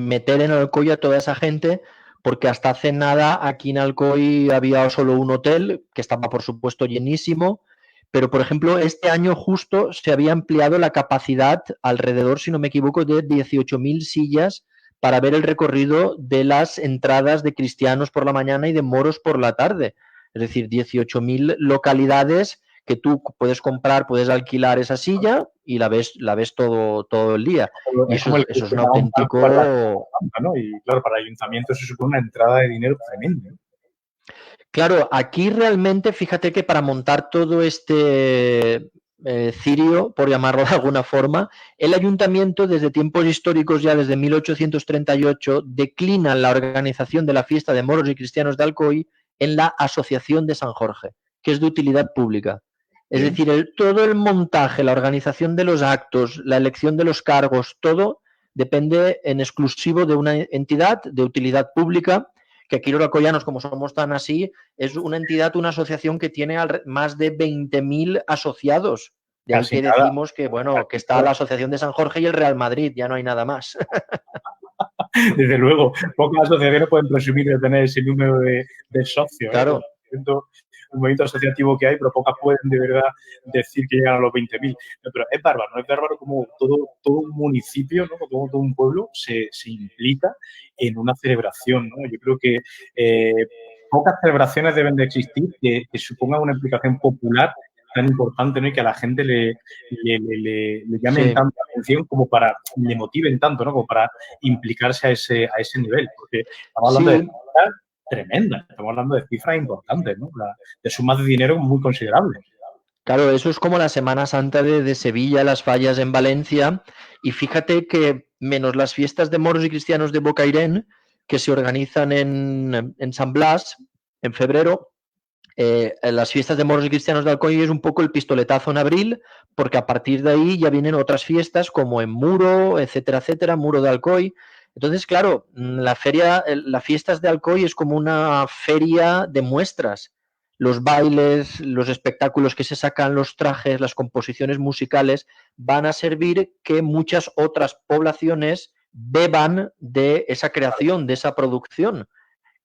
meter en Alcoy a toda esa gente, porque hasta hace nada aquí en Alcoy había solo un hotel, que estaba por supuesto llenísimo, pero por ejemplo este año justo se había ampliado la capacidad alrededor, si no me equivoco, de 18.000 sillas para ver el recorrido de las entradas de cristianos por la mañana y de moros por la tarde. Es decir, 18.000 localidades que tú puedes comprar, puedes alquilar esa silla y la ves todo el día. Y eso es un auténtico... ¿no? Y claro, para el ayuntamiento eso supone una entrada de dinero tremenda. Claro, aquí realmente, fíjate que para montar todo este cirio, por llamarlo de alguna forma, el ayuntamiento desde tiempos históricos, ya desde 1838, declina la organización de la fiesta de moros y cristianos de Alcoy en la Asociación de San Jorge, que es de utilidad pública. Es decir, todo el montaje, la organización de los actos, la elección de los cargos, todo depende en exclusivo de una entidad de utilidad pública, que aquí los alcoyanos, como somos tan así, es una entidad, una asociación que tiene más de 20.000 asociados. De ahí que decimos que, bueno, que está la Asociación de San Jorge y el Real Madrid, ya no hay nada más. Desde luego, pocas asociaciones pueden presumir de tener ese número de socios. Claro. Un movimiento asociativo que hay, pero pocas pueden de verdad decir que llegan a los 20.000. Pero es bárbaro, ¿no? Es bárbaro como todo un municipio, ¿no?, como todo un pueblo se implica en una celebración, ¿no? Yo creo que pocas celebraciones deben de existir que supongan una implicación popular tan importante, ¿no?, y que a la gente le llamen tanto la atención como para, le motiven tanto, ¿no?, como para implicarse a ese nivel. Porque estamos hablando de cifras tremendas, estamos hablando de cifras importantes, ¿no?, de sumas de dinero muy considerables. Claro, eso es como la Semana Santa de Sevilla, las fallas en Valencia, y fíjate que menos las fiestas de moros y cristianos de Bocairén, que se organizan en San Blas, en febrero, las fiestas de moros y cristianos de Alcoy es un poco el pistoletazo en abril, porque a partir de ahí ya vienen otras fiestas como en Muro, etcétera, etcétera, Muro de Alcoy. Entonces, claro, las fiestas de Alcoy es como una feria de muestras. Los bailes, los espectáculos que se sacan, los trajes, las composiciones musicales van a servir que muchas otras poblaciones beban de esa creación, de esa producción.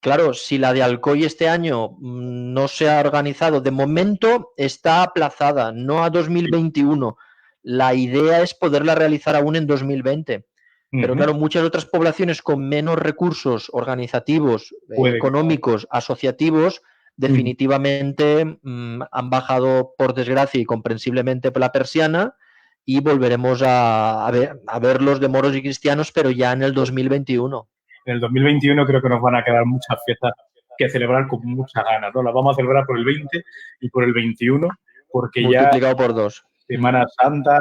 Claro, si la de Alcoy este año no se ha organizado, de momento está aplazada, no a 2021. La idea es poderla realizar aún en 2020. Pero claro, muchas otras poblaciones con menos recursos organizativos, económicos, asociativos, definitivamente han bajado, por desgracia y comprensiblemente, por la persiana, y volveremos a verlos de moros y cristianos, pero ya en el 2021. En el 2021 creo que nos van a quedar muchas fiestas que celebrar con muchas ganas, ¿no? Las vamos a celebrar por el 20 y por el 21, porque multiplicado por 2. Semana Santa,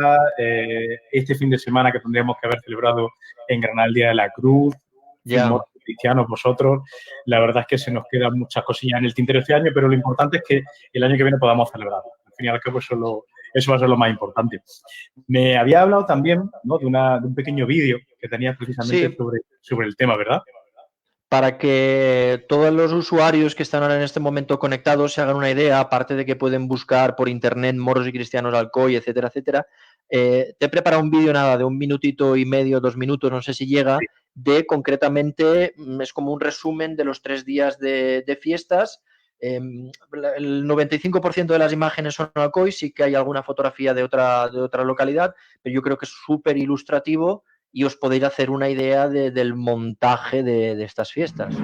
este fin de semana que tendríamos que haber celebrado en Granada el Día de la Cruz, cristianos, vosotros, la verdad es que se nos quedan muchas cosillas en el tintero este año, pero lo importante es que el año que viene podamos celebrarlo. Al fin y al cabo eso eso va a ser lo más importante. Me había hablado también, ¿no?, de un pequeño vídeo que tenías precisamente Sí, sobre el tema, ¿verdad? para que todos los usuarios que están ahora en este momento conectados se hagan una idea, aparte de que pueden buscar por internet moros y cristianos Alcoy, etcétera, etcétera, te he preparado un vídeo nada de 1 minutito y medio, 2 minutos, no sé si llega, de concretamente, es como un resumen de los 3 días de fiestas. El 95% de las imágenes son Alcoy, sí que hay alguna fotografía de otra localidad, pero yo creo que es súper ilustrativo y os podéis hacer una idea del montaje de estas fiestas.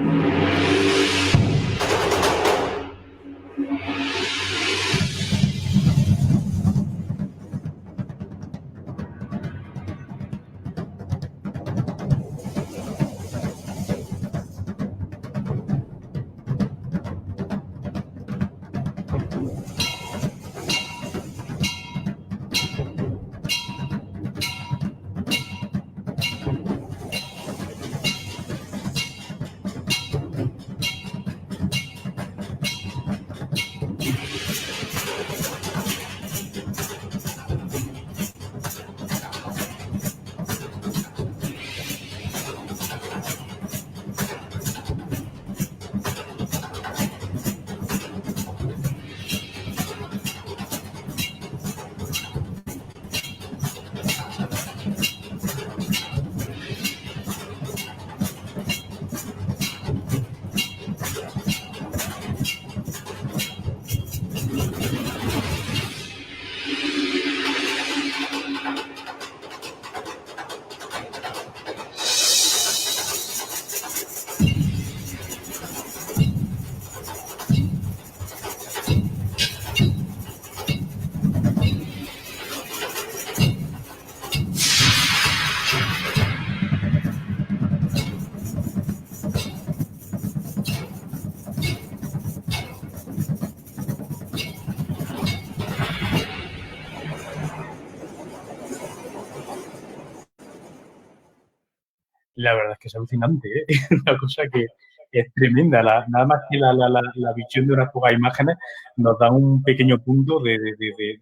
La verdad es que es alucinante, ¿eh? Es una cosa que es tremenda. Nada más que la visión de unas pocas imágenes nos da un pequeño punto de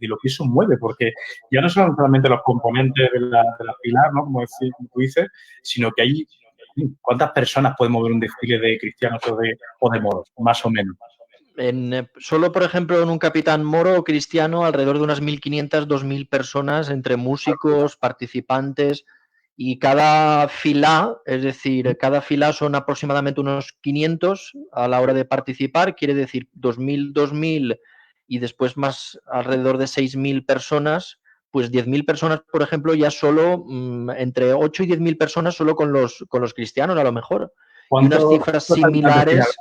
lo que eso mueve, porque ya no son solamente los componentes de la pilar, ¿no?, como tú dices, sino que hay cuántas personas pueden mover un desfile de cristianos o de moros, más o menos. Solo, por ejemplo, en un capitán moro o cristiano, alrededor de unas 1.500, 2.000 personas, entre músicos, participantes, y cada fila, es decir, cada fila son aproximadamente unos 500 a la hora de participar, quiere decir 2.000, 2.000 y después más alrededor de 6.000 personas, pues 10.000 personas, por ejemplo, ya solo entre 8 y 10.000 personas solo con los cristianos, a lo mejor. Y unas cifras similares.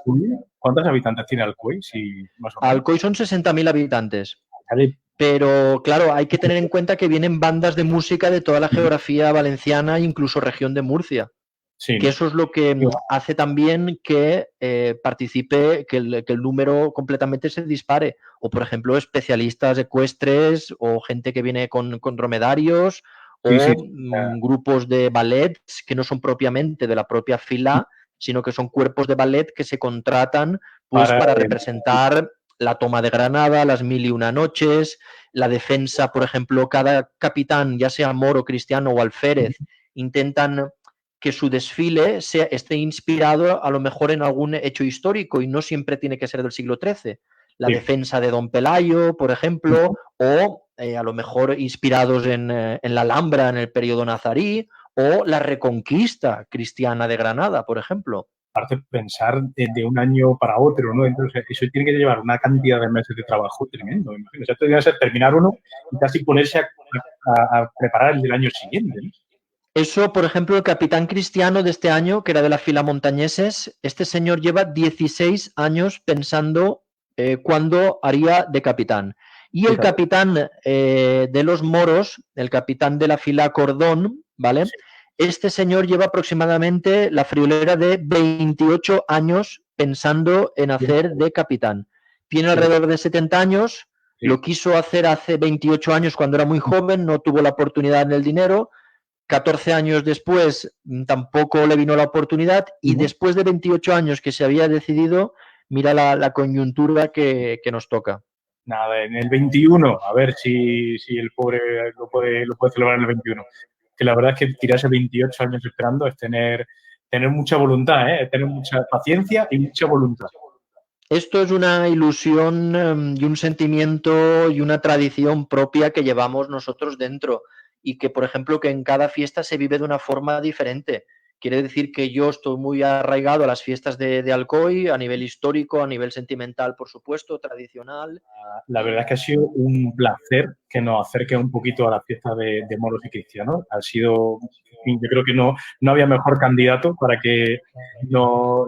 ¿Cuántos habitantes tiene Alcoy? Sí, más o menos. Alcoy son 60.000 habitantes. Vale. Pero claro, hay que tener en cuenta que vienen bandas de música de toda la geografía valenciana, incluso región de Murcia. Sí, que ¿no? eso es lo que hace también que participe, que el número completamente se dispare. O, por ejemplo, especialistas ecuestres o gente que viene con dromedarios Sí, sí. o grupos de ballets que no son propiamente de la propia fila, sino que son cuerpos de ballet que se contratan pues, para representar la toma de Granada, las 1001 noches, la defensa, por ejemplo, cada capitán, ya sea moro, cristiano o alférez, intentan que su desfile esté inspirado a lo mejor en algún hecho histórico y no siempre tiene que ser del siglo XIII. La defensa de Don Pelayo, por ejemplo, o a lo mejor inspirados en la Alhambra en el periodo nazarí, o la reconquista cristiana de Granada, por ejemplo. Aparte, pensar de un año para otro, ¿no? Entonces, eso tiene que llevar una cantidad de meses de trabajo tremendo. O sea, tendría que ser terminar uno y casi ponerse a preparar el del año siguiente, ¿no? Eso, por ejemplo, el capitán cristiano de este año, que era de la fila montañeses, este señor lleva 16 años pensando cuándo haría de capitán. Y el capitán de los moros, el capitán de la fila cordón, ¿vale? Sí. Este señor lleva aproximadamente la friolera de 28 años pensando en hacer de capitán. Tiene alrededor de 70 años, lo quiso hacer hace 28 años cuando era muy joven, no tuvo la oportunidad ni el dinero. 14 años después tampoco le vino la oportunidad y después de 28 años que se había decidido, mira la coyuntura que nos toca. Nada, en el 21, a ver si el pobre lo puede celebrar en el 21. Que la verdad es que tirarse 28 años esperando es tener mucha voluntad, ¿eh? Es tener mucha paciencia y mucha voluntad. Esto es una ilusión y un sentimiento y una tradición propia que llevamos nosotros dentro y que, por ejemplo, que en cada fiesta se vive de una forma diferente. Quiere decir que yo estoy muy arraigado a las fiestas de Alcoy a nivel histórico, a nivel sentimental, por supuesto, tradicional. La verdad es que ha sido un placer que nos acerque un poquito a la fiesta de moros y cristianos. Ha sido, yo creo que no había mejor candidato para que no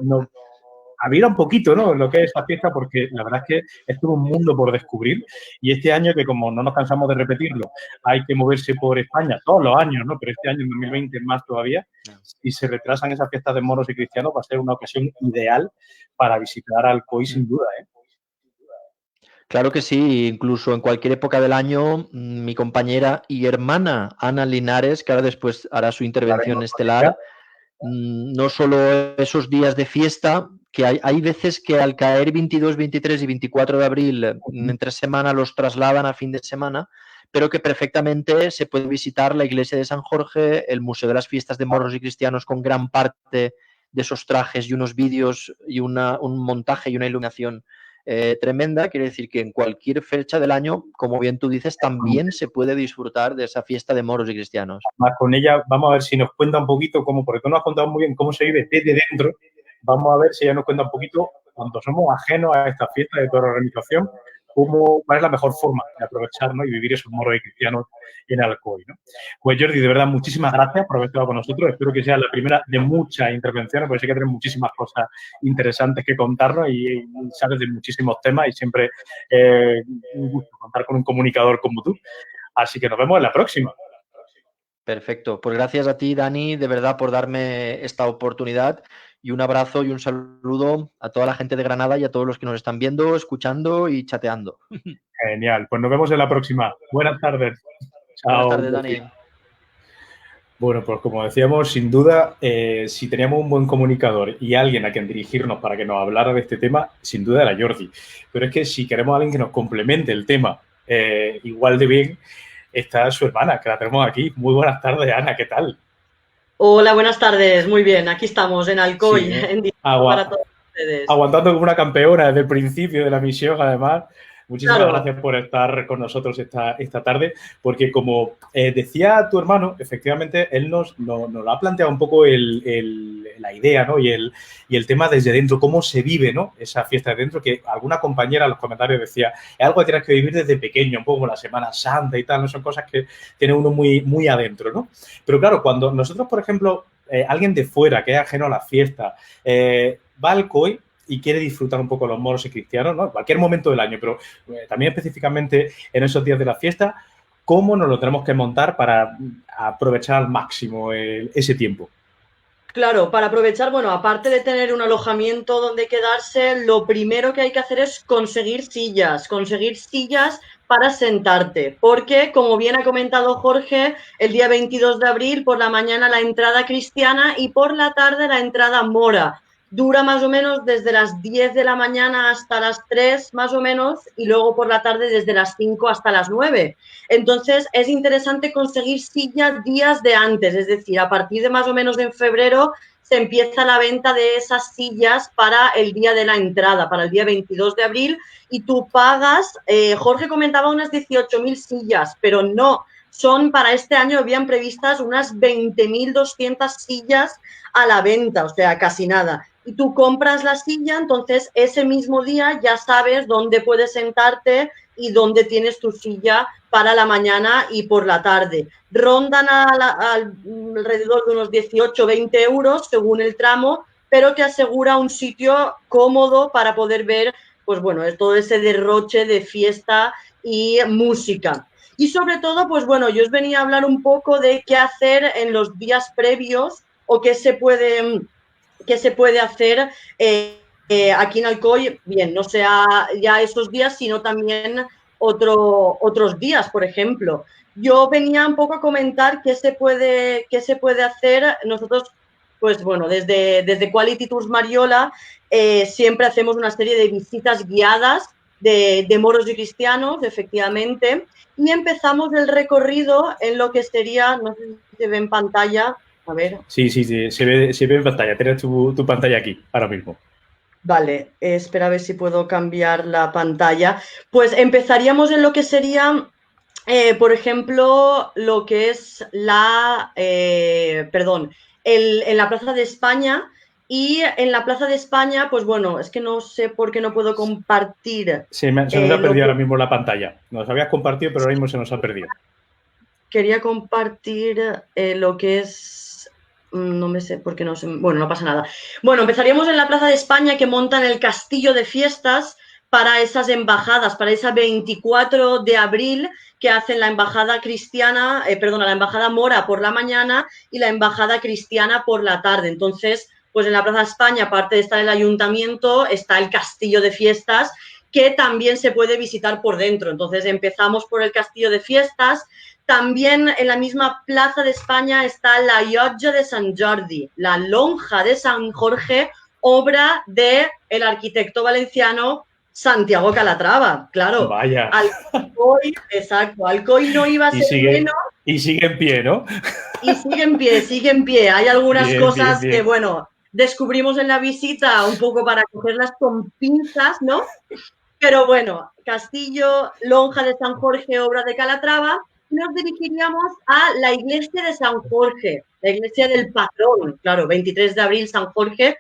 abriera un poquito, ¿no?, lo que es esta fiesta, porque la verdad es que es todo un mundo por descubrir y este año, que como no nos cansamos de repetirlo, hay que moverse por España todos los años, ¿no?, pero este año, en 2020, más todavía, si se retrasan esas fiestas de moros y cristianos, va a ser una ocasión ideal para visitar Alcoy, sin duda, ¿eh? Claro que sí, incluso en cualquier época del año, mi compañera y hermana Ana Linares, que ahora después hará su intervención Hablaremos con ella. estelar, no solo esos días de fiesta, que hay veces que al caer 22, 23 y 24 de abril, entre semana los trasladan a fin de semana, pero que perfectamente se puede visitar la iglesia de San Jorge, el Museo de las Fiestas de Moros y Cristianos, con gran parte de esos trajes y unos vídeos y un montaje y una iluminación tremenda. Quiere decir que en cualquier fecha del año, como bien tú dices, también se puede disfrutar de esa fiesta de moros y cristianos. Más con ella, vamos a ver si nos cuenta un poquito cómo, porque tú nos has contado muy bien cómo se vive desde dentro. Vamos a ver si ella nos cuenta un poquito, cuando somos ajenos a esta fiesta de toda la organización, cuál es la mejor forma de aprovechar, ¿no?, y vivir esos moros y cristianos en Alcoy, ¿no? Pues Jordi, de verdad, muchísimas gracias por haber estado con nosotros. Espero que sea la primera de muchas intervenciones, porque sé que tienes muchísimas cosas interesantes que contarnos y sabes de muchísimos temas y siempre un gusto contar con un comunicador como tú. Así que nos vemos en la próxima. Perfecto. Pues gracias a ti, Dani, de verdad, por darme esta oportunidad y un abrazo y un saludo a toda la gente de Granada y a todos los que nos están viendo, escuchando y chateando. Genial. Pues nos vemos en la próxima. Buenas tardes. Buenas Chao. tardes, Dani. Bueno, pues como decíamos, sin duda, si teníamos un buen comunicador y alguien a quien dirigirnos para que nos hablara de este tema, sin duda era Jordi. Pero es que si queremos a alguien que nos complemente el tema igual de bien, está su hermana, que la tenemos aquí. Muy buenas tardes, Ana, ¿qué tal? Hola, buenas tardes. Muy bien, aquí estamos en Alcoy, Sí, ¿eh? en directo para todos ustedes. Aguantando como una campeona desde el principio de la misión, además. Muchísimas Claro. gracias por estar con nosotros esta tarde, porque como decía tu hermano, efectivamente, él nos lo ha planteado un poco la idea, ¿no?, y el tema desde dentro, cómo se vive, ¿no?, esa fiesta de dentro, que alguna compañera en los comentarios decía, es algo que tienes que vivir desde pequeño, un poco como la Semana Santa y tal, no son cosas que tiene uno muy, muy adentro, ¿no? Pero claro, cuando nosotros, por ejemplo, alguien de fuera, que es ajeno a la fiesta, va al COI y quiere disfrutar un poco los moros y cristianos, ¿no?, en cualquier momento del año, pero también específicamente en esos días de la fiesta, ¿cómo nos lo tenemos que montar para aprovechar al máximo ese tiempo? Claro, para aprovechar, bueno, aparte de tener un alojamiento donde quedarse, lo primero que hay que hacer es conseguir sillas para sentarte, porque, como bien ha comentado Jorge, el día 22 de abril por la mañana la entrada cristiana y por la tarde la entrada mora. Dura más o menos desde las 10 de la mañana hasta las 3 más o menos y luego por la tarde desde las 5 hasta las 9. Entonces es interesante conseguir sillas días de antes, es decir, a partir de más o menos en febrero se empieza la venta de esas sillas para el día de la entrada, para el día 22 de abril y tú pagas, Jorge comentaba unas 18.000 sillas, pero no, son para este año habían previstas unas 20.200 sillas a la venta, o sea, casi nada. Y tú compras la silla, entonces ese mismo día ya sabes dónde puedes sentarte y dónde tienes tu silla para la mañana y por la tarde. Rondan alrededor de unos 18, 20 euros según el tramo, pero te asegura un sitio cómodo para poder ver, pues bueno, es todo ese derroche de fiesta y música. Y sobre todo, pues bueno, yo os venía a hablar un poco de qué hacer en los días previos o qué se puede hacer aquí en Alcoy, bien, no sea ya esos días, sino también otros días, por ejemplo. Yo venía un poco a comentar qué se puede hacer. Nosotros, pues bueno, desde Quality Tours Mariola siempre hacemos una serie de visitas guiadas de moros y cristianos, efectivamente, y empezamos el recorrido en lo que sería, no sé si se ve en pantalla, a ver. Sí, se ve en pantalla. Tienes tu pantalla aquí, ahora mismo. Vale, espera a ver si puedo cambiar la pantalla. Pues empezaríamos en lo que sería, por ejemplo, lo que es en la Plaza de España. Y en la Plaza de España, pues bueno, es que no sé por qué no puedo compartir. Se nos ha perdido ahora mismo la pantalla. Nos habías compartido, pero ahora mismo se nos ha perdido. Quería compartir lo que es... No me sé por qué no sé... Bueno, no pasa nada. Bueno, empezaríamos en la Plaza de España, que montan el castillo de fiestas para esas embajadas, para esa 24 de abril que hacen la embajada cristiana, la embajada mora por la mañana y la embajada cristiana por la tarde. Entonces, pues en la Plaza de España, aparte de estar el ayuntamiento, está el castillo de fiestas, que también se puede visitar por dentro. Entonces empezamos por el castillo de fiestas. También en la misma Plaza de España está la Llotja de Sant Jordi, la lonja de San Jorge, obra del arquitecto valenciano Santiago Calatrava. Claro, Vaya. Alcoy, exacto, Alcoy no iba a ser menos. Y sigue en pie, ¿no? Y sigue en pie, sigue en pie. Hay algunas cosas bien. que, bueno, descubrimos en la visita un poco para cogerlas con pinzas, ¿no? Pero bueno, castillo, lonja de San Jorge, obra de Calatrava. Nos dirigiríamos a la iglesia de San Jorge, la iglesia del patrón, claro, 23 de abril, San Jorge.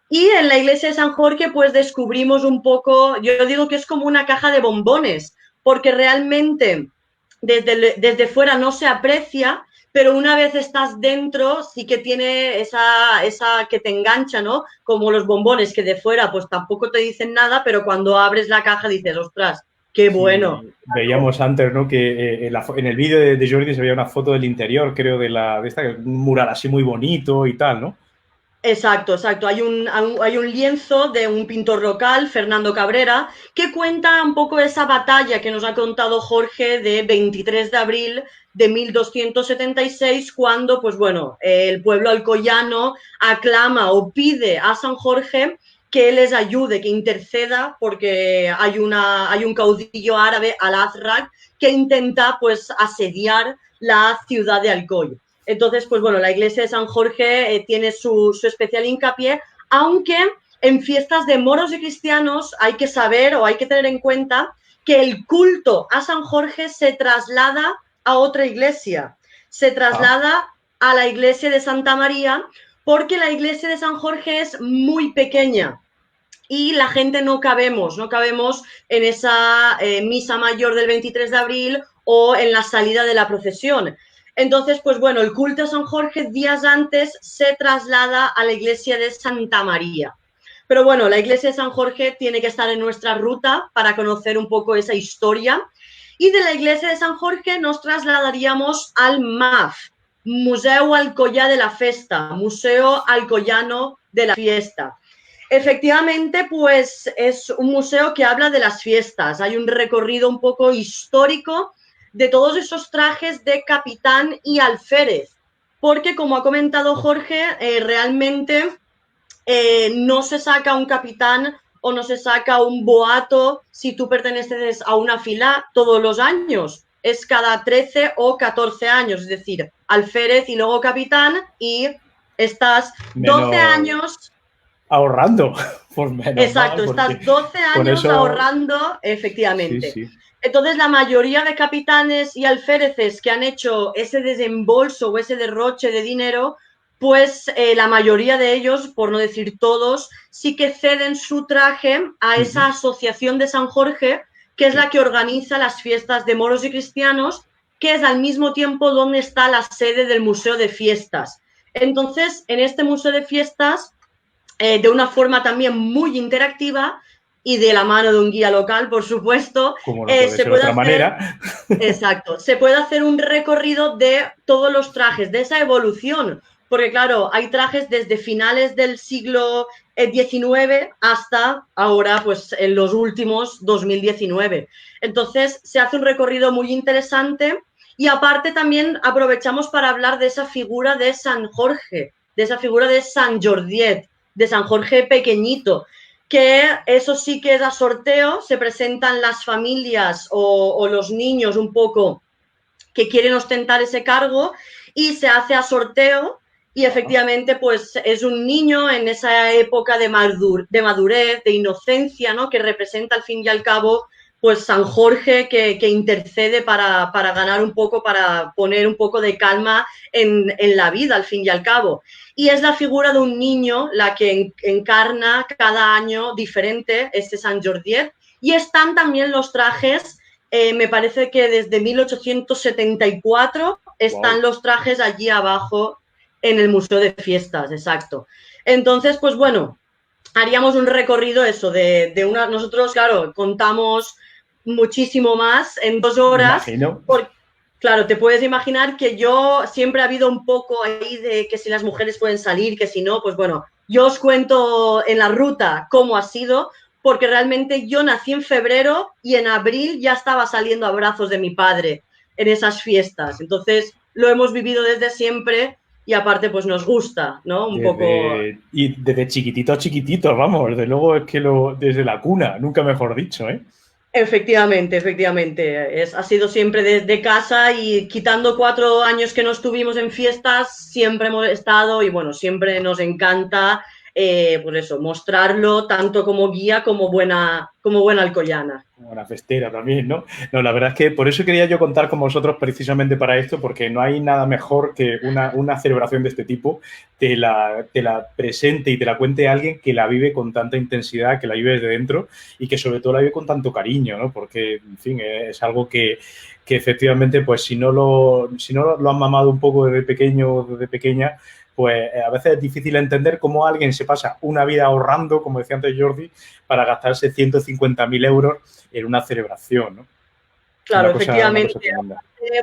Y en la iglesia de San Jorge, pues descubrimos un poco, yo digo que es como una caja de bombones, porque realmente desde fuera no se aprecia, pero una vez estás dentro sí que tiene esa que te engancha, ¿no? Como los bombones que de fuera pues tampoco te dicen nada, pero cuando abres la caja dices, ostras, qué bueno. Sí, veíamos antes, ¿no? Que en el vídeo de Jordi se veía una foto del interior, creo, de esta, un mural así muy bonito y tal, ¿no? Exacto, exacto. Hay un lienzo de un pintor local, Fernando Cabrera, que cuenta un poco esa batalla que nos ha contado Jorge de 23 de abril de 1276, cuando, pues bueno, el pueblo alcoyano aclama o pide a San Jorge que les ayude, que interceda, porque hay un caudillo árabe, Al-Azraq, que intenta, pues, asediar la ciudad de Alcoy. Entonces, pues bueno, la iglesia de San Jorge tiene su especial hincapié, aunque en fiestas de moros y cristianos hay que saber o hay que tener en cuenta que el culto a San Jorge se traslada a otra iglesia, se traslada a la iglesia de Santa María, porque la iglesia de San Jorge es muy pequeña y la gente no cabemos en esa misa mayor del 23 de abril o en la salida de la procesión. Entonces, pues bueno, el culto a San Jorge días antes se traslada a la iglesia de Santa María. Pero bueno, la iglesia de San Jorge tiene que estar en nuestra ruta para conocer un poco esa historia. Y de la iglesia de San Jorge nos trasladaríamos al MAF, Museu Alcoyà de la Festa, Museo Alcoyano de la Fiesta. Efectivamente, pues es un museo que habla de las fiestas. Hay un recorrido un poco histórico de todos esos trajes de capitán y alférez, porque como ha comentado Jorge, realmente no se saca un capitán o no se saca un boato si tú perteneces a una fila todos los años. Es cada 13 o 14 años, es decir, alférez y luego capitán, y estás 12 años... ahorrando. Por menos exacto, mal, estás 12 años eso... ahorrando, efectivamente. Sí, sí. Entonces, la mayoría de capitanes y alféreces que han hecho ese desembolso o ese derroche de dinero, pues la mayoría de ellos, por no decir todos, sí que ceden su traje a esa asociación de San Jorge, que es la que organiza las fiestas de moros y cristianos, que es al mismo tiempo donde está la sede del Museo de Fiestas. Entonces, en este Museo de Fiestas, de una forma también muy interactiva y de la mano de un guía local, por supuesto, como no puede ser otra manera. Exacto, se puede hacer un recorrido de todos los trajes, de esa evolución, porque claro, hay trajes desde finales del siglo XIX hasta ahora, pues en los últimos 2019. Entonces, se hace un recorrido muy interesante y aparte también aprovechamos para hablar de esa figura de San Jorge, de esa figura de San Jordiet, de San Jorge pequeñito, que eso sí que es a sorteo, se presentan las familias o los niños un poco que quieren ostentar ese cargo y se hace a sorteo y efectivamente pues es un niño en esa época de madurez, de inocencia, ¿no? Que representa al fin y al cabo pues San Jorge que intercede para ganar un poco, para poner un poco de calma en la vida al fin y al cabo. Y es la figura de un niño la que encarna cada año diferente este San Jordiet y están también los trajes. Me parece que desde 1874 están los trajes allí abajo en el Museo de Fiestas, exacto. Entonces, pues bueno, haríamos un recorrido eso de una... Nosotros, claro, contamos muchísimo más en 2 horas. Imagino. Porque, claro, te puedes imaginar que yo siempre ha habido un poco ahí de que si las mujeres pueden salir, que si no, pues bueno, yo os cuento en la ruta cómo ha sido, porque realmente yo nací en febrero y en abril ya estaba saliendo a brazos de mi padre en esas fiestas. Entonces, lo hemos vivido desde siempre y aparte, pues nos gusta, ¿no? Un poco... Y desde chiquitito a chiquitito, vamos, desde luego es que desde la cuna, nunca mejor dicho, ¿eh? Efectivamente, efectivamente. Ha sido siempre desde casa y quitando 4 años que no estuvimos en fiestas, siempre hemos estado y bueno, siempre nos encanta, pues eso, mostrarlo tanto como guía como buena alcoyana. Una festera también, ¿no? No, la verdad es que por eso quería yo contar con vosotros precisamente para esto, porque no hay nada mejor que una celebración de este tipo te la presente y te la cuente alguien que la vive con tanta intensidad, que la vive desde dentro y que sobre todo la vive con tanto cariño, ¿no? Porque, en fin, es algo que efectivamente, pues si no lo han mamado un poco desde pequeño o desde pequeña, pues a veces es difícil entender cómo alguien se pasa una vida ahorrando, como decía antes Jordi, para gastarse 150.000 euros en una celebración, ¿no? Claro, efectivamente.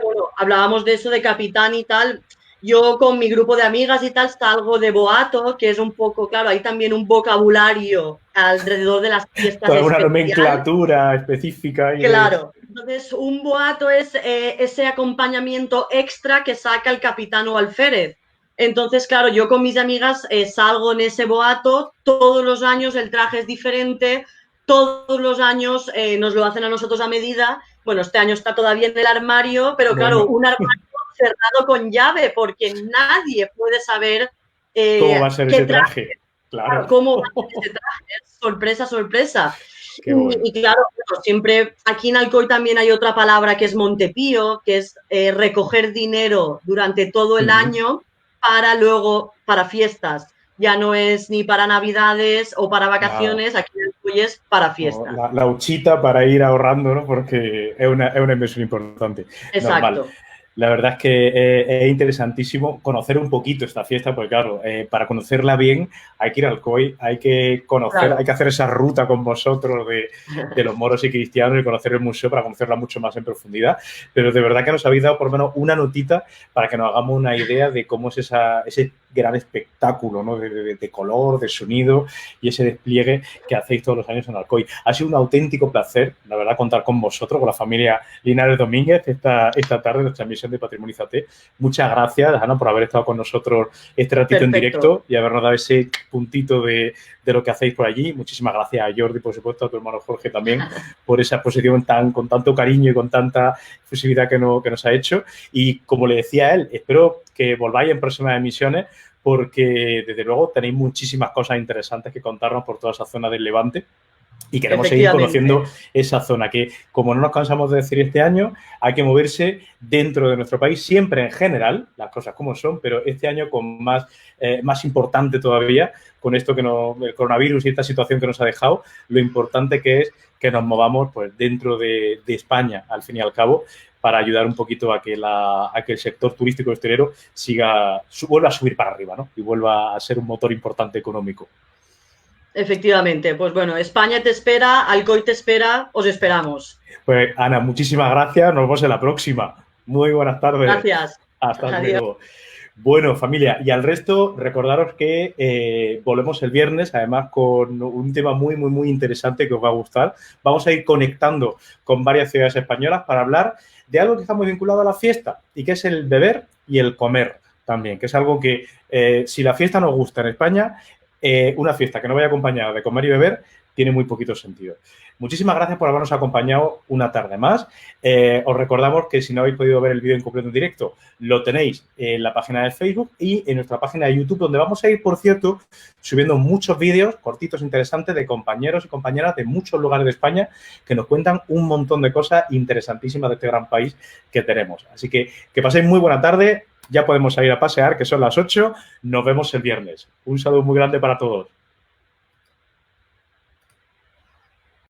Bueno, hablábamos de eso, de capitán y tal. Yo con mi grupo de amigas y tal salgo de boato, que es un poco, claro, hay también un vocabulario alrededor de las fiestas. Toda una nomenclatura específica. Claro. Entonces, un boato es ese acompañamiento extra que saca el capitán o alférez. Entonces, claro, yo con mis amigas salgo en ese boato, todos los años el traje es diferente, todos los años nos lo hacen a nosotros a medida. Bueno, este año está todavía en el armario, pero claro, un armario cerrado con llave, porque nadie puede saber cómo va a ser ese traje. Claro. Cómo va a ser ese traje. Sorpresa, sorpresa. Bueno. Y claro, siempre aquí en Alcoy también hay otra palabra que es Montepío, que es recoger dinero durante todo el año para luego, para fiestas. Ya no es ni para navidades o para vacaciones, aquí en Alcoy es para fiestas. No, la huchita para ir ahorrando, ¿no? Porque es una inversión importante. Exacto. Normal. La verdad es que es interesantísimo conocer un poquito esta fiesta, porque claro, para conocerla bien hay que ir al Alcoy, hay que conocer, claro, hay que hacer esa ruta con vosotros de los moros y cristianos y conocer el museo para conocerla mucho más en profundidad. Pero de verdad que nos habéis dado por lo menos una notita para que nos hagamos una idea de cómo es ese gran espectáculo, ¿no? de color, de sonido y ese despliegue que hacéis todos los años en Alcoy. Ha sido un auténtico placer, la verdad, contar con vosotros, con la familia Linares Domínguez esta tarde en nuestra emisión de Patrimonio IZT. Muchas gracias, Ana, por haber estado con nosotros este ratito en directo y habernos dado ese puntito de lo que hacéis por allí. Muchísimas gracias a Jordi, por supuesto, a tu hermano Jorge también, por esa exposición con tanto cariño y con tanta efusividad que nos ha hecho. Y como le decía a él, espero que volváis en próximas emisiones porque, desde luego, tenéis muchísimas cosas interesantes que contarnos por toda esa zona del Levante. Y queremos seguir conociendo esa zona que, como no nos cansamos de decir este año, hay que moverse dentro de nuestro país, siempre en general, las cosas como son, pero este año con más importante todavía, con esto el coronavirus y esta situación que nos ha dejado, lo importante que es que nos movamos pues dentro de España, al fin y al cabo, para ayudar un poquito a que el sector turístico y hostelero vuelva a subir para arriba, ¿no? Y vuelva a ser un motor importante económico. Efectivamente, pues bueno, España te espera, Alcoy te espera, os esperamos. Pues Ana, muchísimas gracias, nos vemos en la próxima. Muy buenas tardes. Gracias. Hasta luego. Bueno, familia, y al resto, recordaros que volvemos el viernes, además con un tema muy, muy, muy interesante que os va a gustar. Vamos a ir conectando con varias ciudades españolas para hablar de algo que está muy vinculado a la fiesta y que es el beber y el comer también, que es algo que si la fiesta nos gusta en España, una fiesta que no vaya acompañada de comer y beber tiene muy poquito sentido. Muchísimas gracias por habernos acompañado una tarde más. Os recordamos que si no habéis podido ver el vídeo en completo en directo, lo tenéis en la página de Facebook y en nuestra página de YouTube, donde vamos a ir, por cierto, subiendo muchos vídeos cortitos interesantes de compañeros y compañeras de muchos lugares de España que nos cuentan un montón de cosas interesantísimas de este gran país que tenemos. Así que paséis muy buena tarde. Ya podemos salir a pasear, que son las 8. Nos vemos el viernes. Un saludo muy grande para todos.